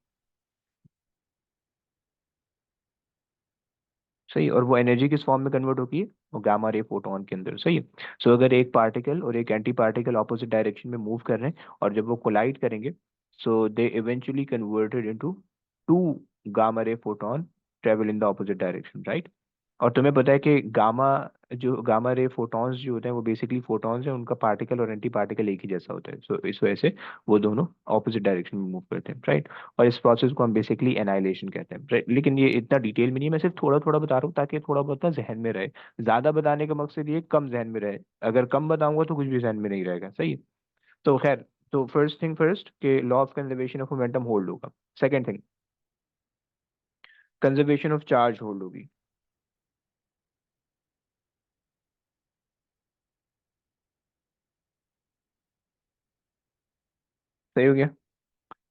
सही है। और वो एनर्जी किस फॉर्म में कन्वर्ट होती है, वो गामा रे फोटोन के अंदर, सही है। सो अगर एक पार्टिकल और एक एंटी पार्टिकल ऑपोजिट डायरेक्शन में मूव कर रहे हैं और जब वो कोलाइड करेंगे, so they eventually converted into two gamma ray photon travel in the opposite direction, right. और तुम्हें पता है कि गामा रे फोटॉन्स जो होते हैं वो बेसिकली फोटॉन्स हैं, उनका पार्टिकल और एंटी पार्टिकल एक ही जैसा होता है, सो इस वजह से वो दोनों ऑपोजिट डायरेक्शन में मूव करते हैं, राइट। और इस प्रोसेस को हम बेसिकली एनाइलेशन कहते हैं, right? लेकिन ये इतना डिटेल में नहीं है, मैं सिर्फ थोड़ा थोड़ा बता रहा हूँ ताकि थोड़ा बहुत ना जहन में रहे। ज्यादा बताने का मकसद ये कम जहन में रहे, अगर कम बताऊंगा तो कुछ भी जहन में नहीं रहेगा, सही है। तो खैर, तो फर्स्ट थिंग फर्स्ट के law of conservation of momentum hold होगा। Second thing, conservation of charge hold होगी, सही हो गया।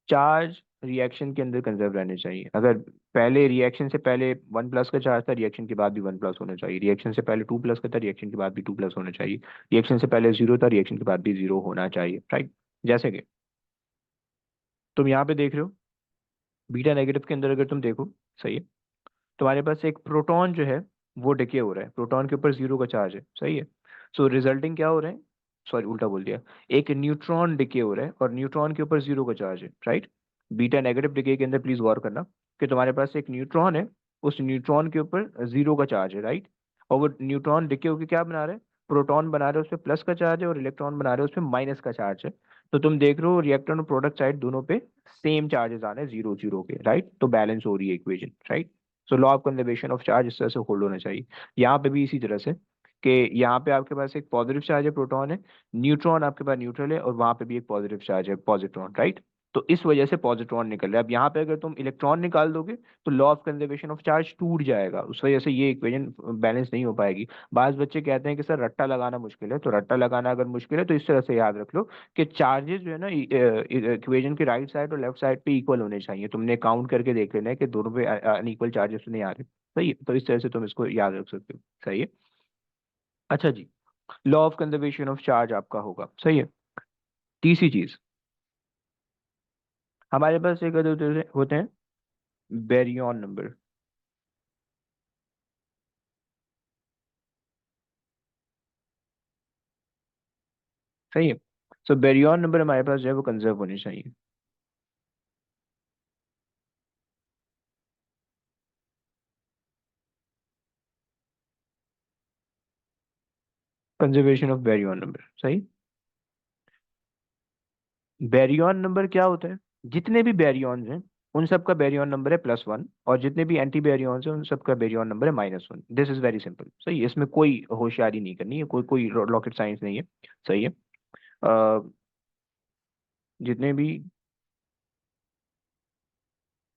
चार्ज रिएक्शन के अंदर कंजर्व रहने चाहिए। अगर पहले रिएक्शन से पहले 1 प्लस का चार्ज था, रिएक्शन के बाद भी 1 प्लस होना चाहिए। रिएक्शन से पहले 2 प्लस का था, रिएक्शन के बाद भी 2 प्लस होना चाहिए। रिएक्शन से पहले 0 था, रिएक्शन के बाद भी 0 होना चाहिए, राइट। जैसे कि तुम यहाँ पे देख रहे हो, बीटा नेगेटिव के अंदर अगर तुम देखो, सही है, तुम्हारे पास एक प्रोटॉन जो है वो डिके हो रहा है, प्रोटॉन के ऊपर 0 का चार्ज है, सही है। सो रिजल्टिंग क्या हो रहा है, सॉरी उल्टा बोल दिया, एक न्यूट्रॉन डिके हो रहा है और न्यूट्रॉन के ऊपर 0 का चार्ज है, राइट। बीटा नेगेटिव डिके के अंदर प्लीज गौर करना कि तुम्हारे पास एक न्यूट्रॉन है, उस न्यूट्रॉन के ऊपर 0 का चार्ज है, राइट। और वो न्यूट्रॉन डिके होकर क्या बना रहा है, प्रोटॉन बना रहे हैं, उस पर प्लस का चार्ज है, और इलेक्ट्रॉन बना रहे हैं, उस पर माइनस का चार्ज है। तो तुम देख रहे हो रिएक्टर और प्रोडक्ट साइड दोनों पे सेम चार्जेस आ रहे हैं, 0 0 के, राइट। तो बैलेंस हो रही है equation, right. So law of conservation of charge इस तरह से होल्ड होना चाहिए। यहाँ पे भी इसी तरह से कि यहाँ पे आपके पास एक पॉजिटिव चार्ज है, प्रोटॉन है, न्यूट्रॉन आपके पास न्यूट्रल है, और वहां पे भी एक पॉजिटिव चार्ज है, पॉजिट्रॉन, राइट। तो इस वजह से पॉजिट्रॉन निकल रहा है। अब यहाँ पे अगर तुम इलेक्ट्रॉन निकाल दोगे तो law of conservation of charge टूट जाएगा, उस वजह से ये इक्वेशन बैलेंस नहीं हो पाएगी। बाज बच्चे कहते हैं कि सर रट्टा लगाना मुश्किल है, तो रट्टा लगाना अगर मुश्किल है तो इस तरह से याद रख लो कि चार्जेस जो है ना इक्वेशन के राइट साइड और लेफ्ट साइड पे इक्वल होने चाहिए। तुमने काउंट करके देख लेना है कि दोनों पे अनइक्वल चार्जेस नहीं आ रहे, सही है। तो इस तरह से तुम इसको याद रख सकते हो, सही है। अच्छा जी, law of conservation of charge आपका होगा, सही है। तीसरी चीज, हमारे पास एक होते हैं बेरियन नंबर, सही है। सो बेरियन नंबर हमारे पास जो है वो कंजर्व होने चाहिए। कंजर्वेशन ऑफ बेरियन नंबर, सही। बेरियन नंबर क्या होता है, जितने भी बेरियॉन्स हैं उन सब का बेरियन नंबर है +1, और जितने भी एंटी बेरियॉन्स हैं उन सब का बेरियन नंबर है -1। दिस इज वेरी सिंपल, सही है। इसमें कोई होशियारी नहीं करनी है, कोई कोई रॉकेट साइंस नहीं है, सही है। अ, जितने भी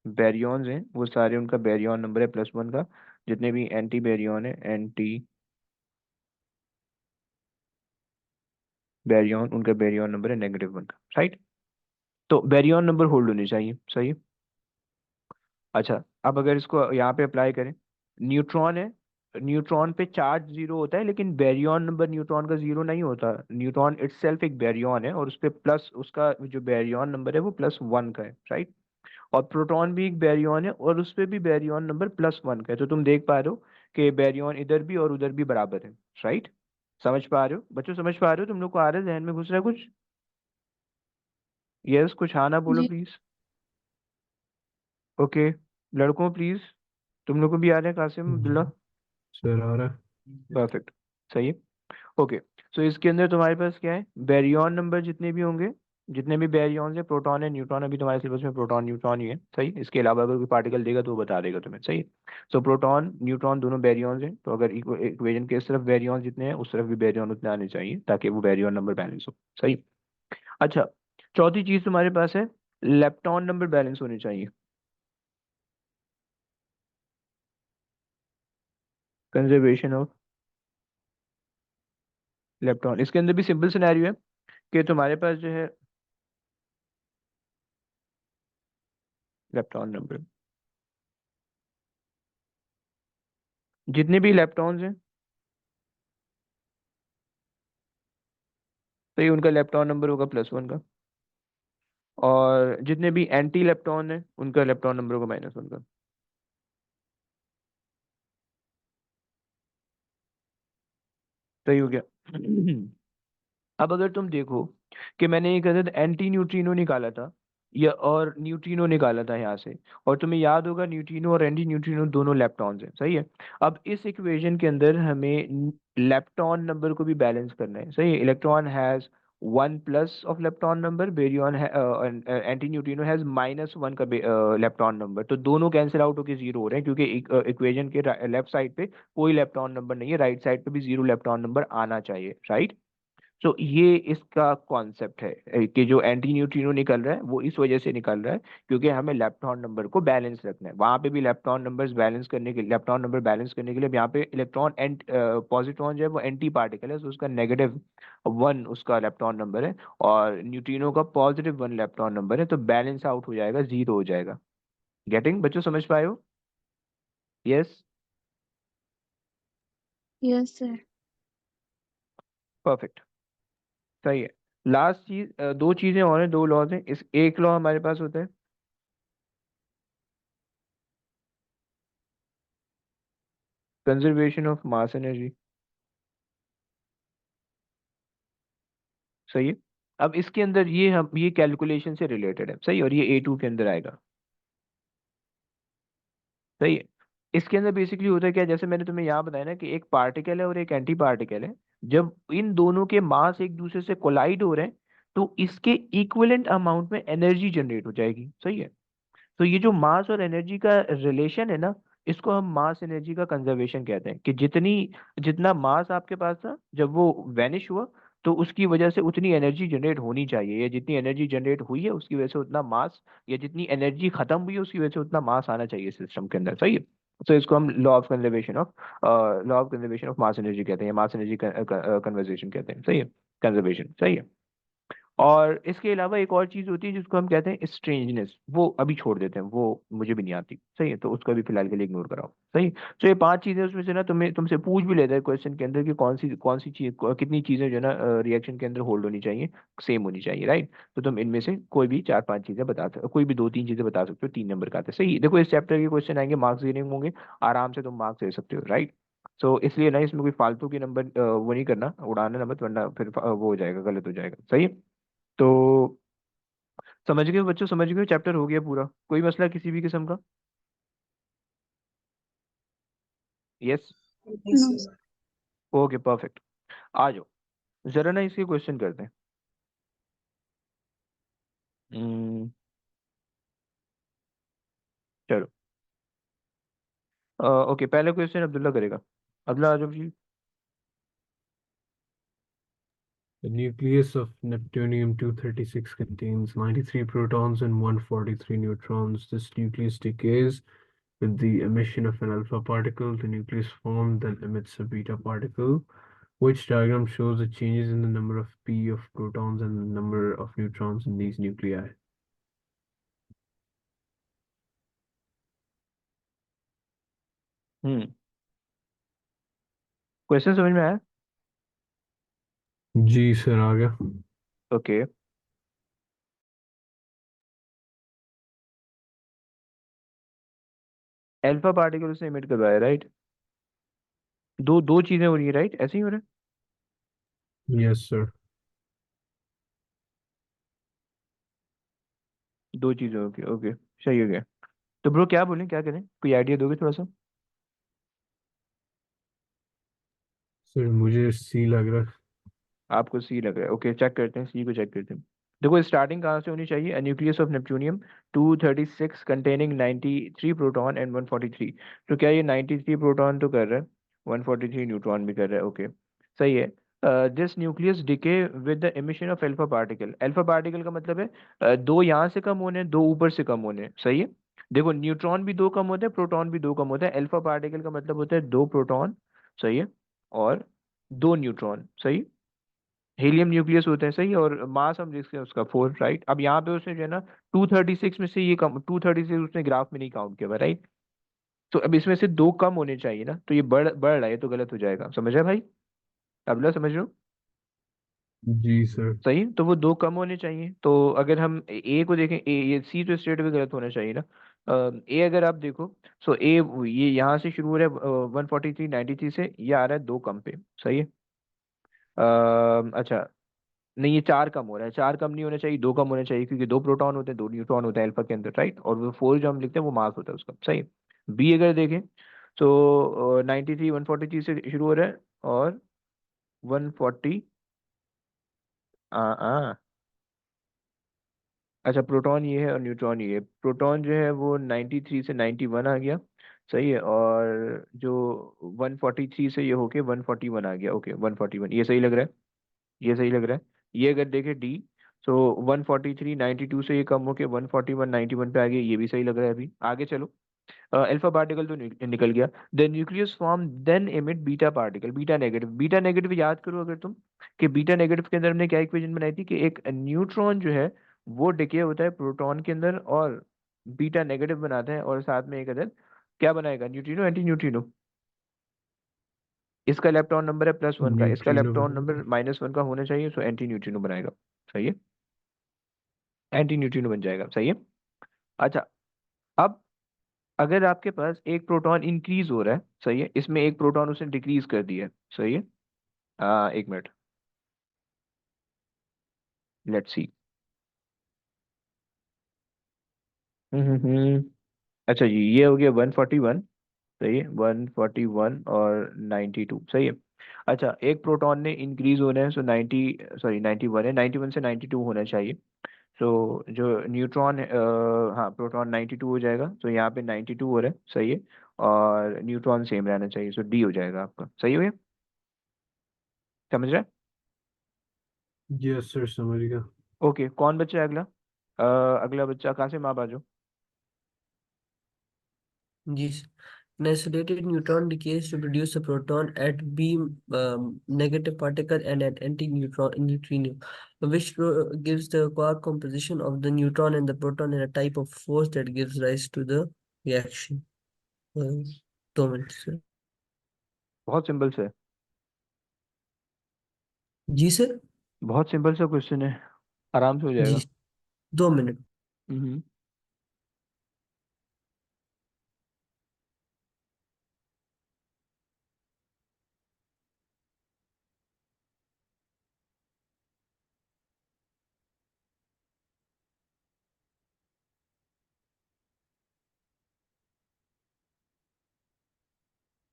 बेरियॉन्स हैं वो सारे उनका बेरियन नंबर है +1 का। जितने भी एंटी बेरियन है, एंटी बैरियन, उनका बैरियन नंबर है -1 का, राइट। तो बैरियन नंबर होल्ड होनी चाहिए, सही है। अच्छा, अब अगर इसको यहाँ पे अप्लाई करें, न्यूट्रॉन है, न्यूट्रॉन पे चार्ज जीरो होता है, लेकिन बैरियन नंबर न्यूट्रॉन का जीरो नहीं होता। न्यूट्रॉन इटसेल्फ एक बैरियन है, और उस पे प्लस, उसका जो बैरियन नंबर है वो +1 का है, राइट। और प्रोटॉन भी एक बैरियन है, और उस पे भी बैरियन नंबर +1 का है। तो तुम देख पा रहे हो कि बैरियन इधर भी और उधर भी बराबर है, राइट। समझ पा रहे हो बच्चों, समझ पा रहे हो? तुम लोग को आ रहा है, जहन में घुस रहा है कुछ? यस, कुछ हाँ ना बोलो जी। प्लीज। ओके, लड़कों प्लीज, तुम लोग को भी आ रहे हैं, कासिम, अब्दुल्ला? सर आ रहा है। परफेक्ट, सही है। ओके, सो इसके अंदर तुम्हारे पास क्या है, बैरियन नंबर जितने भी होंगे, जितने भी बैरियन है, प्रोटॉन है, न्यूट्रॉन, अभी तुम्हारे सिलेबस में प्रोटॉन न्यूट्रॉन ही है, सही। इसके अलावा अगर कोई पार्टिकल देगा तो वो बता देगा तुम्हें, सही। सो प्रोटॉन न्यूट्रॉन दोनों बैरियन हैं, तो अगर इक्वेशन के इस तरफ बैरियन जितने हैं, उस तरफ भी बैरियन उतने आने चाहिए, ताकि वो बैरियन नंबर बैलेंस हो, सही। अच्छा, चौथी चीज तुम्हारे पास है, लेप्टॉन नंबर बैलेंस होने चाहिए। कंजर्वेशन ऑफ लेप्टॉन, इसके अंदर भी सिंपल सिनेरियो है कि तुम्हारे पास जो है लेप्टॉन नंबर, जितने भी इलेक्ट्रॉन्स हैं, तो ये उनका इलेक्ट्रॉन नंबर होगा +1 का। और जितने भी एंटी इलेक्ट्रॉन हैं, उनका इलेक्ट्रॉन नंबर होगा -1 का। सही हो गया। अब अगर तुम देखो कि मैंने एक अदद एंटी न्यूट्रिनो निकाला था, या और न्यूट्रिनो निकाला था यहाँ से, और तुम्हें याद होगा न्यूट्रिनो और एंटी न्यूट्रिनो दोनों लेप्टॉन्स हैं, सही है। अब इस इक्वेशन के अंदर हमें लेप्टॉन नंबर को भी बैलेंस करना है, सही है। Electron has 1+ of lepton number, baryon anti neutrino has -1 का लेप्टॉन नंबर। तो दोनों कैंसिल आउट होकर जीरो हो रहे हैं, क्योंकि इक्वेशन के लेफ्ट साइड पे कोई लेप्टॉन नंबर नहीं है, राइट साइड पे भी जीरो लेप्टॉन नंबर आना चाहिए, राइट। तो ये इसका कॉन्सेप्ट है, कि जो एंटी न्यूट्रिनो निकल रहा है वो इस वजह से निकल रहा है, क्योंकि हमें लेप्टॉन नंबर को बैलेंस रखना है। वहां पे भी लेप्टॉन नंबर बैलेंस करने के लिए, अब यहाँ पे इलेक्ट्रॉन एंड पॉजिट्रॉन जो है वो एंटी पार्टिकल है, तो उसका -1 उसका लेप्टॉन नंबर है, और न्यूट्रिनो का +1 लेप्टॉन नंबर है, तो बैलेंस आउट हो जाएगा, जीरो हो जाएगा। गेटिंग बच्चों, समझ पाए हो? Yes, yes sir. परफेक्ट, सही है। लास्ट चीज, दो चीजें और हैं, दो लॉज हैं। इस एक लॉ हमारे पास होता है कंजर्वेशन ऑफ मास एनर्जी, सही है। अब इसके अंदर ये कैलकुलेशन से रिलेटेड है, सही, और ये A2 के अंदर आएगा, सही है। इसके अंदर बेसिकली होता है क्या, जैसे मैंने तुम्हें यहाँ बताया ना कि एक पार्टिकल है और एक एंटी पार्टिकल है, जब इन दोनों के मास एक दूसरे से कोलाइड हो रहे हैं, तो इसके इक्विवेलेंट अमाउंट में एनर्जी जनरेट हो जाएगी, सही है। तो ये जो मास और एनर्जी का रिलेशन है ना, इसको हम मास एनर्जी का कंजर्वेशन कहते हैं, कि जितना मास आपके पास था जब वो वैनिश हुआ, तो उसकी वजह से उतनी एनर्जी जनरेट होनी चाहिए, या जितनी एनर्जी जनरेट हुई है उसकी वजह से उतना मास, या जितनी एनर्जी खत्म हुई है उसकी वजह से उतना मास आना चाहिए सिस्टम के अंदर, सही है। तो इसको हम law of conservation of mass energy कहते हैं, मास एनर्जी कंजर्वेशन कहते हैं, सही है, कंजर्वेशन, सही है। और इसके अलावा एक और चीज होती है जिसको हम कहते हैं स्ट्रेंजनेस, वो अभी छोड़ देते हैं, वो मुझे भी नहीं आती, सही है, तो उसका भी फिलहाल के लिए इग्नोर कराओ, सही। तो ये 5 चीजें, उसमें से ना तुमसे पूछ भी लेता है क्वेश्चन के अंदर कि कौन सी चीज, कितनी चीजें जो है ना रिएक्शन के अंदर होल्ड होनी चाहिए, सेम होनी चाहिए, राइट। तो तुम इनमें से कोई भी 4-5 चीजें बता सकते, कोई भी 2-3 चीजें बता सकते हो, 3 नंबर का आता है, सही। देखो, इस चैप्टर के क्वेश्चन आएंगे, मार्क्स देने होंगे, आराम से तुम मार्क्स दे सकते हो, राइट। तो इसलिए ना इसमें कोई फालतू की नंबर वो नहीं करना, उड़ाना ना मत, वरना फिर वो हो जाएगा, गलत हो जाएगा, सही है। तो समझ गए बच्चों, समझ गए, चैप्टर हो गया पूरा, कोई मसला किसी भी किस्म का? Yes, Yes, no yes. Sir. Okay, perfect. आ जाओ, जरा ना इसके क्वेश्चन करते हैं। हम्म, चलो, ओके, पहला क्वेश्चन अब्दुल्ला करेगा। अब्दुल्ला, आ जाओ जी। The nucleus of Neptunium-236 contains 93 protons and 143 neutrons. This nucleus decays with the emission of an alpha particle. The nucleus formed then emits a beta particle. Which diagram shows the changes in the number of p of protons and the number of neutrons in these nuclei? Question समझ में आया? जी sir, आ गया। Okay, alpha particle उसने emit करवाया, right? दो दो चीजें हो रही है, राइट? ऐसे ही हो रहा है। Yes sir. दो चीजें, ओके ओके, सही हो गया। तो ब्रो क्या बोलें, क्या करें, कोई आइडिया दोगे थोड़ा सा? सर मुझे सी लग रहा है। आपको सी लग रहा है, ओके, चेक करते हैं, सी को चेक करते हैं। देखो स्टार्टिंग कहाँ से होनी चाहिए? Nucleus of neptunium 236 containing 93 proton and 143। तो क्या ये 93 प्रोटॉन तो कर रहा है, 143 न्यूट्रॉन भी कर रहा है, ओके, सही है। This nucleus decay with the emission of alpha particle. Alpha particle का मतलब है दो यहाँ से कम होने, दो ऊपर से कम होने, सही है। देखो न्यूट्रॉन भी दो कम होते हैं, प्रोटॉन भी दो कम होता है। अल्फा पार्टिकल का मतलब होता है दो प्रोटॉन, सही है, और दो न्यूट्रॉन, सही। हीलियम न्यूक्लियस होते हैं, सही। और मास हम देखते हैं उसका 4, राइट। अब यहाँ पे उसने जो है ना 236 में से ये कम, 236 उसने ग्राफ में नहीं काउंट किया, राइट। तो अब इसमें से दो कम होने चाहिए ना, तो ये बढ़ बढ़ रहा है, ये तो गलत हो जाएगा, समझ रहे भाई? अगला समझ रहे हो? जी सर। सही, तो वो दो कम होने चाहिए। तो अगर हम ए को देखें, ए, ये सी तो स्ट्रेट भी गलत होना चाहिए ना। ए अगर आप देखो, सो ए ये यहाँ से शुरू हो रहा है 143 93 से, ये आ रहा है दो कम पे, सही है। अच्छा, नहीं, ये चार कम हो रहा है, चार कम नहीं होना चाहिए, दो कम होना चाहिए, क्योंकि दो प्रोटॉन होते हैं, दो न्यूट्रॉन होता है अल्फा के अंदर, राइट। और वो फोर जो हम लिखते हैं वो मास होता है उसका, सही। बी अगर देखें तो 93 143 से शुरू हो रहा है, और 140, हाँ, अच्छा, प्रोटॉन ये है और न्यूट्रॉन ये है। प्रोटॉन जो है वो 93 से 91 आ गया, सही है। और जो 143 से ये होके 141 आ गया, ओके, 141, ये सही लग रहा है, ये सही लग रहा है। ये अगर देखें डी, तो 143 92 से ये कम होके 141 91 पे आ गया, ये भी सही लग रहा है। अभी आगे चलो, अल्फा पार्टिकल तो निकल गया। The nucleus form then emit beta particle, beta negative. Beta negative याद करो अगर तुम, कि बीटा नेगेटिव के अंदर हमने क्या इक्वेशन बनाई थी, कि एक न्यूट्रॉन जो है वो डिके होता है प्रोटॉन के अंदर और बीटा नेगेटिव बनाता है, और साथ में एक अदर क्या बनाएगा, न्यूट्रिनो एंटी न्यूट्रिनो। इसका इलेक्ट्रॉन नंबर है +1 का, इसका न्यूट्रिनो इलेक्ट्रॉन बनाएगा। नंबर -1 का होना चाहिए, सो एंटी न्यूट्रिनो बनाएगा, सही है, एंटी न्यूट्रिनो बन जाएगा, सही है। अच्छा, अब अगर आपके पास एक प्रोटॉन इंक्रीज हो रहा है, सही है, इसमें एक प्रोटॉन उसने डिक्रीज कर दिया है, सही है। एक मिनट, लेट्स सी। हम्म। अच्छा जी, ये हो गया 141, सही है, 141 और 92, सही है। अच्छा, एक प्रोटॉन ने इंक्रीज होना है, सो 90, सॉरी 91 है, 91 से 92 होना चाहिए। सो जो न्यूट्रॉन हाँ, प्रोटॉन 92 हो जाएगा, तो यहाँ पे 92 हो रहा है, सही है। और न्यूट्रॉन सेम रहना चाहिए, सो डी हो जाएगा आपका, सही हो गया, समझ रहे हैं? यस सर, समझ गया। ओके, कौन बच्चा है अगला? अगला बच्चा कासिम, आप आ जाओ। Yes. An isolated neutron decays to produce a proton at B negative particle and an neutrino, which gives the quark composition of the neutron and the proton and a type of force that gives rise to the reaction. Uh, 2 minute sir. बहुत simple सा है, जी sir. बहुत simple सा question है, आराम से हो जी, जाएगा। 2 मिनट। हम्म।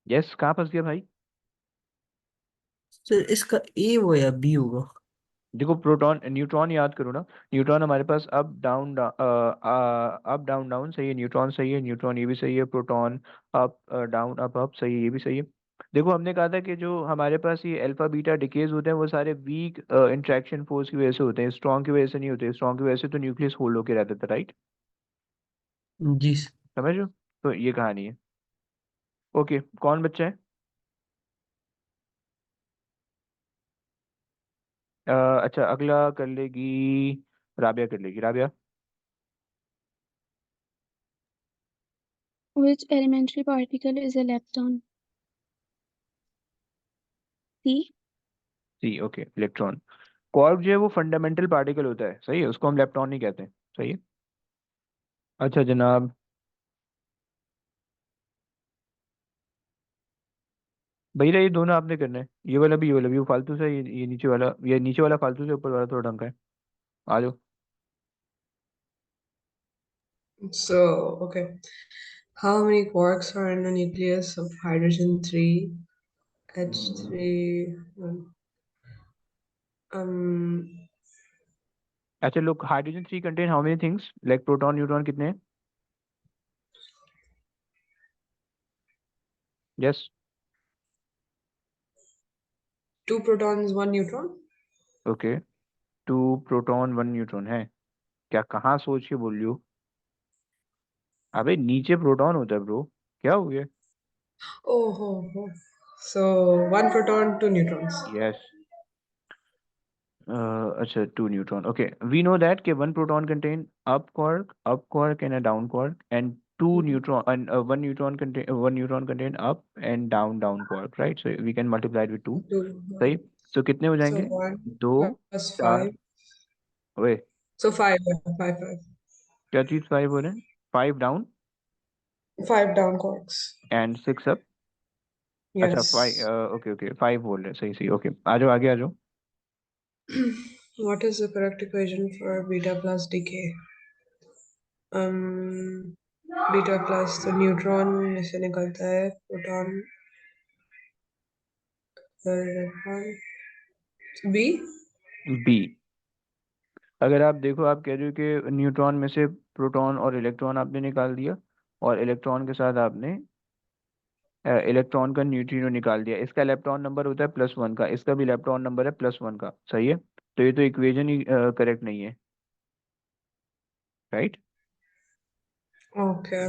यस, कहाँ फंस गया भाई? सर इसका ए वो या बी होगा? देखो, प्रोटॉन न्यूट्रॉन याद करो ना, न्यूट्रॉन हमारे पास up down up down down, सही है, न्यूट्रॉन सही है, न्यूट्रॉन ये भी सही है, proton up down up up, सही है, ये भी सही है। देखो हमने कहा था कि जो हमारे पास ये अल्फा बीटा डिकेज होते हैं वो सारे वीक इंट्रैक्शन फोर्स की वजह से होते हैं, स्ट्रॉन्ग की वजह से नहीं होते। स्ट्रॉन्ग की वजह से तो न्यूक्लियस होल्ड होके रहता था, राइट? जी समझ रहे हो? तो ये कहानी है। ओके, कौन बच्चा है? अच्छा अगला कर लेगी राबिया, कर लेगी Rabia. Which elementary particle is a lepton? C. C, okay electron. Quark जो है वो फंडामेंटल पार्टिकल होता है, सही है, उसको हम लेप्टॉन नहीं कहते हैं, सही है। अच्छा जनाब, भैया ये दोनों आपने करना है, ये वाला भी, ये वाला भी, वो फालतू से, ये नीचे वाला, ये नीचे वाला फालतू से, ऊपर वाला थोड़ा ढंग का है। आ जाओ। So, okay. How many quarks are in the nucleus of hydrogen 3, H3? Um, अच्छा लोग, hydrogen 3 contain how many things, like proton neutron कितने हैं? Yes. 2 protons, 1 neutron. Okay, 2 proton 1 neutron है। क्या कहाँ सोच के बोल रही हो? अबे नीचे प्रोटॉन होता है ब्रो, क्या हो गया? Oh, oh, oh. So 1 proton, 2 neutrons. Yes. अच्छा 2 neutron, okay. We know that कि 1 proton contain up quark and a down quark, and two Mhm. Neutron and 1 neutron contain up and down quark, right? So we can multiply with 2, 2. सही। सो कितने हो So जाएंगे? 1 दो, plus चार, 5. ओए So 5, yeah, 5, 5. क्या चीज 5 हो रहे हैं? 5 down 5 down quarks. And 6 up. अच्छा 5, Yes. ओके ओके 5 बोल रहे हैं, सही सही, ओके आ जाओ आगे आ जाओ। What is the correct equation for beta plus decay? Um, beta plus तो न्यूट्रॉन में से निकलता है, प्रोटॉन बी। बी। अगर आप देखो, आप कह रहे हो कि न्यूट्रॉन में से प्रोटॉन और इलेक्ट्रॉन आपने निकाल दिया, और इलेक्ट्रॉन के साथ आपने इलेक्ट्रॉन का न्यूट्रिनो निकाल दिया, इसका इलेक्ट्रॉन नंबर होता है +1 का, इसका भी इलेक्ट्रॉन नंबर है +1 का, सही है। तो ये तो इक्वेशन ही करेक्ट नहीं है, राइट? ओके।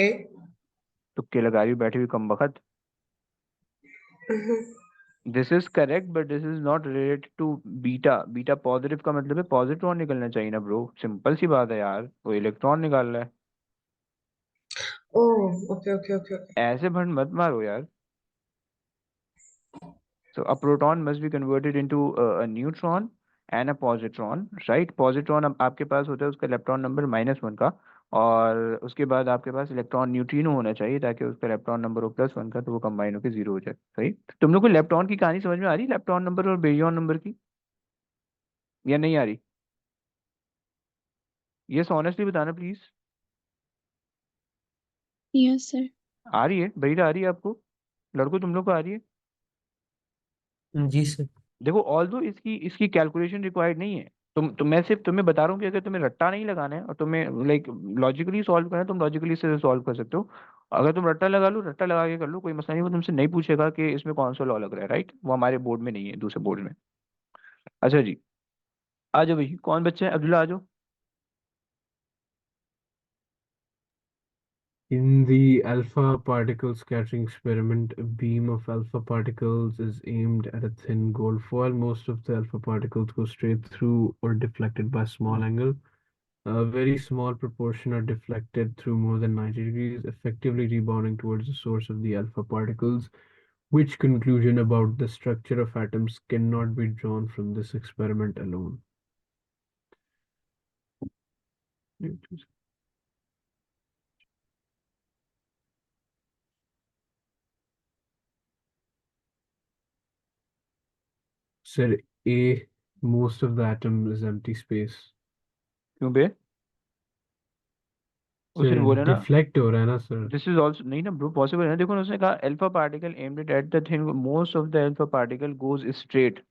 ए। तुक्के लगा रही बैठी हुई कम बखत। This is correct but this is not related to beta. Beta positive का मतलब है पॉजिट्रॉन निकलना चाहिए ना ब्रो, सिंपल सी बात है यार, वो इलेक्ट्रॉन निकाल रहा है। ओह, ओके ओके ओके ओके। ऐसे भंड मत मारो यार। So a proton must be converted into a neutron and a positron, right? Positron अब आपके पास होता है उसका इलेक्ट्रॉन नंबर -1 का, और उसके बाद आपके पास इलेक्ट्रॉन न्यूट्रिनो होना चाहिए ताकि उसका इलेक्ट्रॉन नंबर हो +1 का, तो वो कंबाइन होकर 0 हो जाए, सही। तुम लोग को इलेक्ट्रॉन की कहानी समझ में आ रही है, इलेक्ट्रॉन नंबर और बेरियन नंबर की, या नहीं आ रही? ये ऑनेस्टली बताना प्लीज। Yes, sir. आ रही है बरीदा, आ रही है आपको? लड़को तुम लोग को आ रही है? जी सर। देखो ऑल्दो इसकी इसकी कैलकुलेशन रिक्वायर्ड नहीं है। मैं सिर्फ तुम्हें बता रहा हूँ कि अगर तुम्हें रट्टा नहीं लगाना है और तुम्हें लाइक लॉजिकली सॉल्व करना है, तुम लॉजिकली से सॉल्व कर सकते हो। अगर तुम रट्टा लगा लो, रट्टा लगा के कर लो, कोई मसला नहीं, वो तुमसे नहीं पूछेगा कि इसमें कौन सा लॉ लग रहा है, राइट? वो हमारे बोर्ड में नहीं है, दूसरे बोर्ड में। अच्छा जी, आ जाओ भाई, कौन बच्चा है? अब्दुल्ला आ जाओ। In the alpha particle scattering experiment, a beam of alpha particles is aimed at a thin gold foil. Most of the alpha particles go straight through or deflected by small angle. A very small proportion are deflected through more than 90 degrees, effectively rebounding towards the source of the alpha particles. Which conclusion about the structure of atoms cannot be drawn from this experiment alone? Sir, A, most of the atom is empty space. क्यों बे? उसने Sir, बोला ना, deflect हो रहा है ना sir? This is also नहीं ना ब्रो पॉसिबल है। देखो ना, उसने कहा alpha particle aimed at the thin, most of the alpha particle goes straight.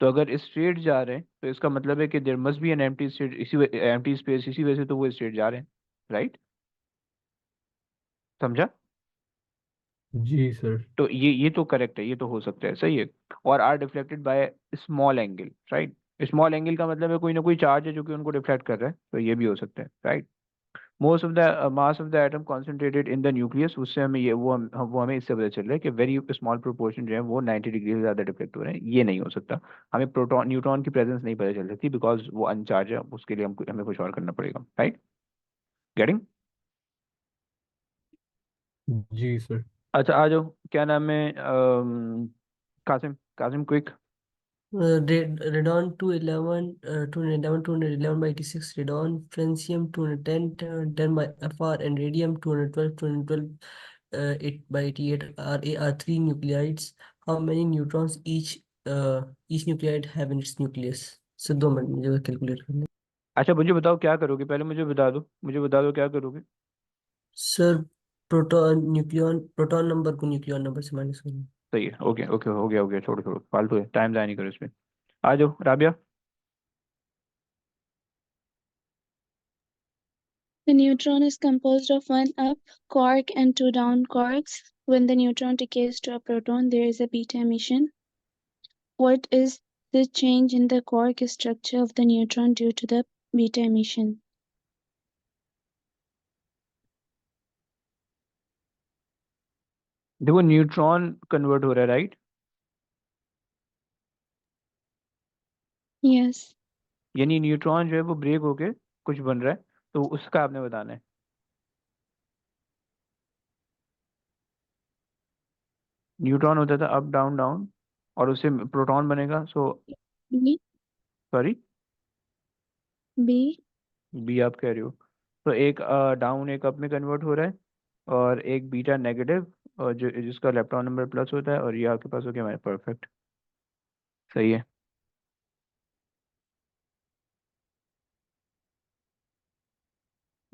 तो अगर स्ट्रेट जा रहे हैं तो इसका मतलब है कि there must be an empty state, इसी एम्प्टी स्पेस, इसी वजह से तो वो स्ट्रेट जा रहे हैं, राइट? समझा? जी सर। तो ये तो करेक्ट है, ये तो हो सकता है, सही है। और are deflected by small angle, right? Small angle का मतलब है कोई ना कोई चार्ज है जो कि उनको डिफ्लेक्ट कर रहा है, तो ये भी हो सकता है, right? Most of the mass of the atom concentrated in the nucleus, उससे हमें ये वो हमें इससे पता चल रहा है कि वेरी स्मॉल प्रोपोर्शन जो है वो 90 डिग्री से ज़्यादा डिफ्लेक्ट हो रहे हैं। ये नहीं हो सकता, हमें प्रोटॉन न्यूट्रॉन की प्रेजेंस नहीं पता चल सकती बिकॉज वो अनचार्ज है, उसके लिए हमें कुछ और करना पड़ेगा, राइट? गेटिंग? जी सर। अच्छा आ जाओ, क्या नाम है, Qasim, Qasim quick. Radon 211, 211, 211 by 86, radon, francium 210, 10 by FR, and radium 212, 212, 8 by 88 are three nuclides. How many neutrons each nuclide have in its nucleus? So 2 minute मुझे कैलकुलेट करना। अच्छा मुझे बताओ क्या करोगे, पहले मुझे बता दो, मुझे बता दो क्या करोगे। सर प्रोटॉन नंबर को न्यूक्लियन नंबर से माइनस करना। सही है, ओके ओके, हो गया, छोड़ो छोड़ो, फालतू है, टाइम ज़ाया नहीं करो इसमें। आ जाओ Rabia. The neutron is composed of one up quark and two down quarks. When the neutron decays to a proton, there is a beta emission. What is the change in the quark structure of the neutron due to the beta emission? देखो neutron convert हो रहा है, right? Yes. यानी neutron जो है वो break होके कुछ बन रहा है, तो उसका आपने बताना है। न्यूट्रॉन होता था अप डाउन डाउन, और उससे प्रोटॉन बनेगा, सो B. Sorry B. बी आप कह रहे हो, तो एक डाउन एक अप में कन्वर्ट हो रहा है, और एक बीटा नेगेटिव, और जो जिसका इलेक्ट्रॉन नंबर प्लस होता है, और ये आपके पास हो गया हमारे परफेक्ट। सही है।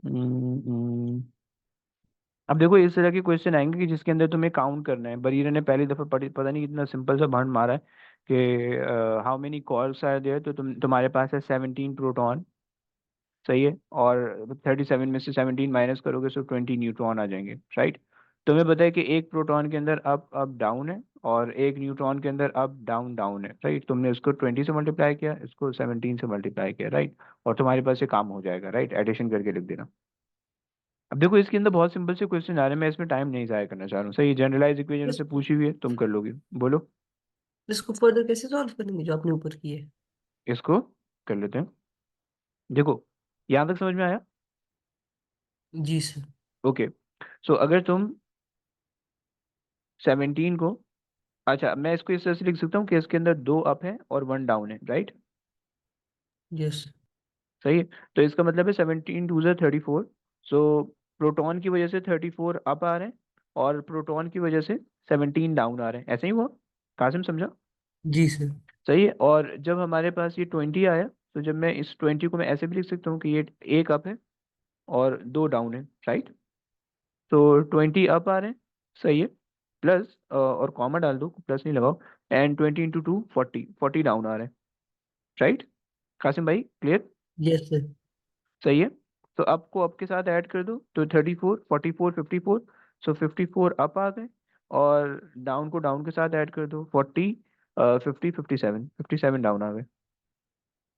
हम्म, अब देखो इस तरह के क्वेश्चन आएंगे कि जिसके अंदर तुम्हें काउंट करना है। बरीरा ने पहली दफा पढ़ी, पता नहीं कितना सिंपल सा भंड मारा है कि हाउ मेनी कॉर्क्स आर देयर, तो तुम्हारे पास है 17 प्रोटॉन। सही है, और 37 में से 17 माइनस करोगे तो 20 न्यूट्रॉन आ जाएंगे, राइट? तुम्हें पता है कि एक प्रोटॉन के अंदर अप अप डाउन है, और एक न्यूट्रॉन के अंदर अप डाउन डाउन है, राइट? तुमने उसको 20 से मल्टीप्लाई किया, इसको 17 से मल्टीप्लाई किया, राइट? और तुम्हारे पास ये काम हो जाएगा, राइट? एडिशन करके लिख देना। अब देखो इसके अंदर बहुत सिंपल से क्वेश्चन आ रहे हैं, मैं इसमें टाइम नहीं ज़ाया करना चाह रहा हूँ। सही, जनरलाइज इक्वेशन से पूछी हुई है, तुम कर लोगे, बोलो। इसको फर्दर कैसे सॉल्व करेंगे जो आपने ऊपर किए? इसको कर लेते हैं। देखो यहाँ तक समझ में आया? जी सर। ओके, सो अगर तुम 17 को, अच्छा मैं इसको इस तरह से लिख सकता हूँ कि इसके अंदर 2 अप है और 1 डाउन है, राइट? यस। सही है, तो इसका मतलब है 17 टू ज़ा 34। सो प्रोटॉन की वजह से 34 अप आ रहे हैं, और प्रोटॉन की वजह से 17 डाउन आ रहे हैं। ऐसा ही हुआ? कासिम समझा? जी सर। सही है, और जब हमारे पास ये 20 आया, तो जब मैं इस 20 को मैं ऐसे भी लिख सकता हूँ कि ये एक अप है और 2 डाउन है, राइट? तो 20 अप आ रहे हैं, सही है, प्लस और कॉमा डाल दो, प्लस नहीं लगाओ, एंड 20 इंटू 2 40, 40 डाउन आ रहे हैं, राइट? कासिम भाई क्लियर? Yes sir. सही है, तो अप को अप के साथ ऐड कर दो, तो 34 44 54, सो 54 अप आ गए, और डाउन को डाउन के साथ ऐड कर दो, 40 50 57, 57 डाउन आ गए,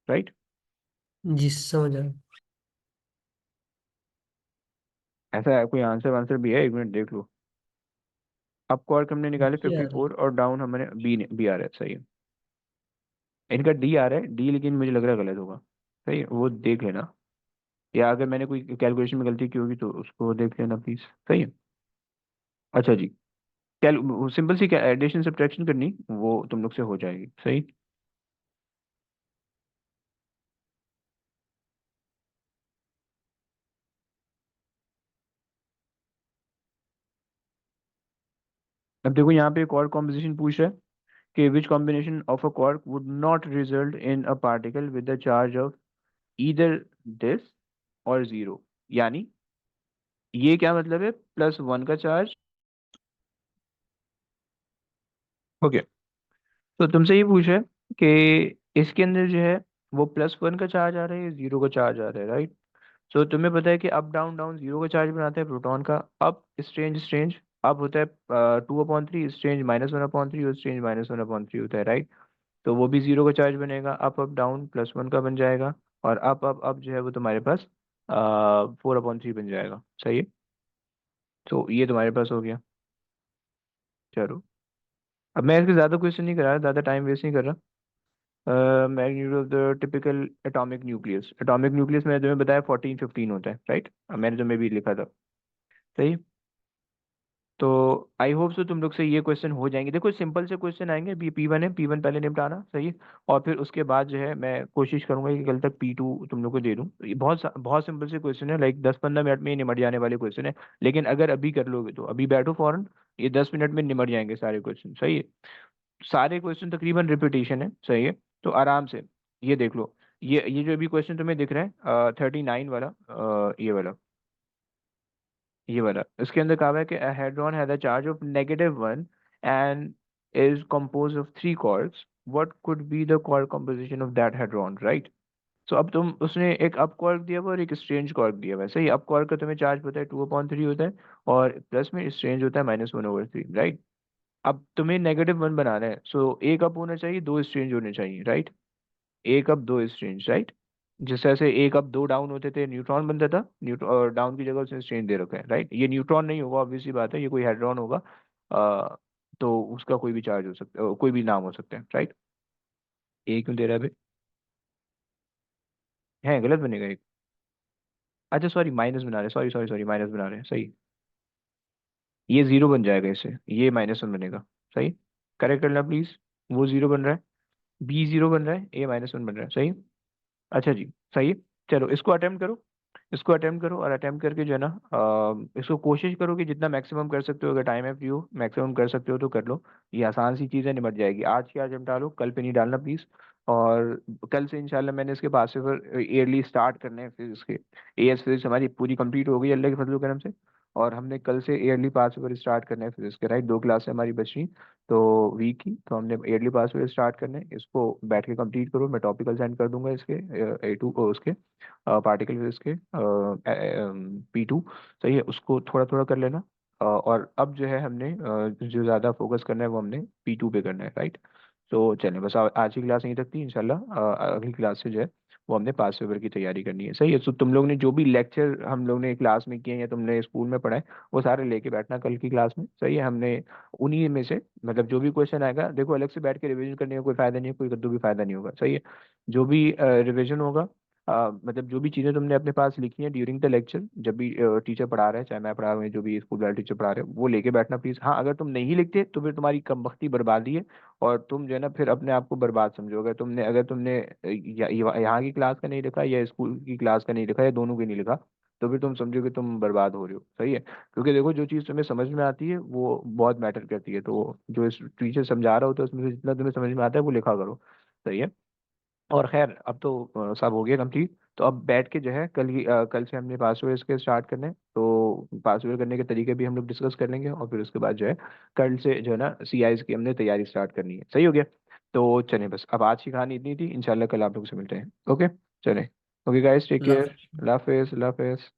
राइट? जी समझ आया। ऐसा है, कोई आंसर आंसर भी है? एक मिनट देख लो। अप को और हमने निकाले जी आ रहा 54, और डाउन हमारे बी आ रहा है, सही है। इनका डी आ रहा है, डी, लेकिन मुझे लग रहा है गलत होगा। सही है, वो देख लेना, या अगर मैंने कोई कैलकुलेशन में गलती की होगी तो उसको देख लेना प्लीज। सही है, अच्छा जी, कैल सिंपल सी एडिशन सब्ट्रैक्शन करनी, वो तुम लोग से हो जाएगी। सही, अब देखो यहाँ पे एक और कॉम्पोजिशन पूछ रहा है कि which combination of a quark would not result in a particle with the charge of either this और जीरो। यानी ये क्या मतलब है, +1 का चार्ज। ओके, तो तुमसे ये पूछ है कि इसके अंदर जो है वो +1 का चार्ज आ रहा है या 0 का चार्ज आ रहा है, राइट? सो तुम्हें पता है कि अप डाउन डाउन 0 का चार्ज बनाता है प्रोटॉन का। अप स्ट्रेंज स्ट्रेंज अप होता है 2/3, स्ट्रेंज -1/3, और स्ट्रेंज -1/3 होता है, राइट? तो वो भी 0 का चार्ज बनेगा, अप अप डाउन +1 का बन जाएगा, और अप अप अप जो है वो तुम्हारे पास 4/3 बन जाएगा। सही है, तो ये तुम्हारे पास हो गया। चलो, अब मैं इसके ज़्यादा क्वेश्चन नहीं कर रहा, ज़्यादा टाइम वेस्ट नहीं कर रहा। Magnitude of the typical atomic nucleus मैंने तुम्हें बताया 14-15 होता है, राइट? अब मैंने तुम्हें भी लिखा था। सही। तो आई होप सो तुम लोग से ये क्वेश्चन हो जाएंगे। देखो सिंपल से क्वेश्चन आएंगे। अभी P1 है, P1 पहले निपटाना। सही है। और फिर उसके बाद जो है मैं कोशिश करूंगा कि कल तक P2 तुम लोग को दे दूं। ये बहुत सिंपल से क्वेश्चन है, लाइक 10-15 मिनट में ही निमट जाने वाले क्वेश्चन है। लेकिन अगर अभी कर लोगे तो अभी बैठो फौरन, ये 10 मिनट में निमट जाएंगे सारे क्वेश्चन। सही है। सारे क्वेश्चन तकरीबन रिपीटेशन है। सही है। तो आराम से ये देख लो। ये जो अभी क्वेश्चन तुम्हें दिख रहा है 39 वाला, ये वाला, इसके अंदर कहा हुआ है कि a hadron has a charge of -1 and is composed of 3 quarks. What could be the quark composition of that hadron, right? So अब तुम, उसने एक अप क्वार्क दिया हुआ और एक स्ट्रेंज क्वार्क दिया हुआ है। सही। अप क्वार्क का तुम्हें चार्ज पता है 2/3 होता है, और प्लस में स्ट्रेंज होता है -1/3, राइट? अब तुम्हें -1 बनाना है, सो एक अप होना चाहिए, 2 स्ट्रेंज होने चाहिए, राइट? एक अप 2 स्ट्रेंज, राइट? जिस तरह से एक अप 2 डाउन होते थे, न्यूट्रॉन बनता था, न्यूट्रॉन डाउन की जगह उसने स्ट्रेन दे रखा है, राइट? ये न्यूट्रॉन नहीं होगा, ऑब्वियसली बात है, ये कोई हेड्रॉन होगा। तो उसका कोई भी चार्ज हो सकता है, कोई भी नाम हो सकता है, राइट? ए क्यों दे रहा है भाई? है गलत बनेगा एक। अच्छा सॉरी, माइनस बना रहे, सॉरी सॉरी सॉरी, माइनस बना रहे हैं। सही। ये 0 बन जाएगा इससे, ये -1 बनेगा। सही। करेक्ट करना प्लीज। वो 0 बन रहा है, बी 0 बन रहा है, ए -1 बन रहा है। सही। अच्छा जी। सही है। चलो इसको अटेम्प्ट करो, इसको अटेम्प्ट करो, और अटेम्प्ट करके जो है ना इसको कोशिश करो कि जितना मैक्सिमम कर सकते हो, अगर टाइम है फ्री हो, मैक्सिमम कर सकते हो तो कर लो। ये आसान सी चीज़ है, निपट जाएगी। आज की आज हम डालो, कल पे नहीं डालना प्लीज़। और कल से इंशाल्लाह मैंने इसके पास से फिर ईयरली स्टार्ट करने हैं फिजिक्स के। एएस फिजिक्स हमारी पूरी कंप्लीट हो गई अल्लाह के फजल करम से। और हमने कल से ईयरली पास पेपर स्टार्ट करने हैं फिजिक्स के, राइट? 2 क्लास हमारी बच रही, तो वीक की, तो हमने ईयरली पास पेपर स्टार्ट करने हैं। इसको बैठ के कंप्लीट करो, मैं टॉपिकल सेंड कर दूंगा इसके A2 को, उसके पार्टिकल फिजिक्स के P2। सही है, उसको थोड़ा थोड़ा कर लेना। और अब जो है हमने जो ज़्यादा फोकस करना है वो हमने P2 पे करना है, राइट? तो चलें, बस आज की क्लास यहीं तक थी। इंशाल्लाह अगली क्लास से जो है वो हमने पास पेपर की तैयारी करनी है। सही है। तो तुम लोग ने जो भी लेक्चर हम लोग ने क्लास में किए हैं या तुमने स्कूल में पढ़ा है, वो सारे लेके बैठना कल की क्लास में। सही है। हमने उन्हीं में से, मतलब जो भी क्वेश्चन आएगा, देखो अलग से बैठ के रिवीजन करने का कोई फायदा नहीं है, कोई कद्दू भी फायदा नहीं होगा। सही है। जो भी रिवीजन होगा, मतलब जो भी चीज़ें तुमने अपने पास लिखी हैं ड्यूरिंग द लेक्चर, जब भी टीचर पढ़ा रहे हैं, चाहे मैं पढ़ा रहा हूँ, जो भी स्कूल वाले टीचर पढ़ा रहे हैं, वो लेके बैठना प्लीज़। हाँ, अगर तुम नहीं लिखते तो फिर तुम्हारी कम वक्ती बर्बादी है, और तुम जो है ना फिर अपने आप को बर्बाद समझोगे। तुमने, अगर तुमने यहाँ की क्लास का नहीं लिखा या स्कूल की क्लास का नहीं लिखा या दोनों की नहीं लिखा, तो फिर तुम समझो कि तुम बर्बाद हो रहे हो। सही है। क्योंकि देखो जो चीज़ तुम्हें समझ में आती है वो बहुत मैटर करती है, तो जो टीचर समझा रहा होता है उसमें से जितना तुम्हें समझ में आता है वो लिखा करो। सही है। और खैर अब तो सब हो गया कंप्लीट। तो अब बैठ के जो है कल से हमने पासवर्ड इसके स्टार्ट करने हैं, तो पासवर्ड करने के तरीके भी हम लोग डिस्कस कर लेंगे। और फिर उसके बाद जो है कल से जो है ना CIs की हमने तैयारी स्टार्ट करनी है। सही हो गया। तो चलें, बस अब आज की कहानी इतनी थी। इंशाल्लाह कल आप लोग से मिलते हैं। ओके। चलें। Okay guys, take care. अल्लाह अल्लाह हाफिज़, अल्लाह हाफिज़।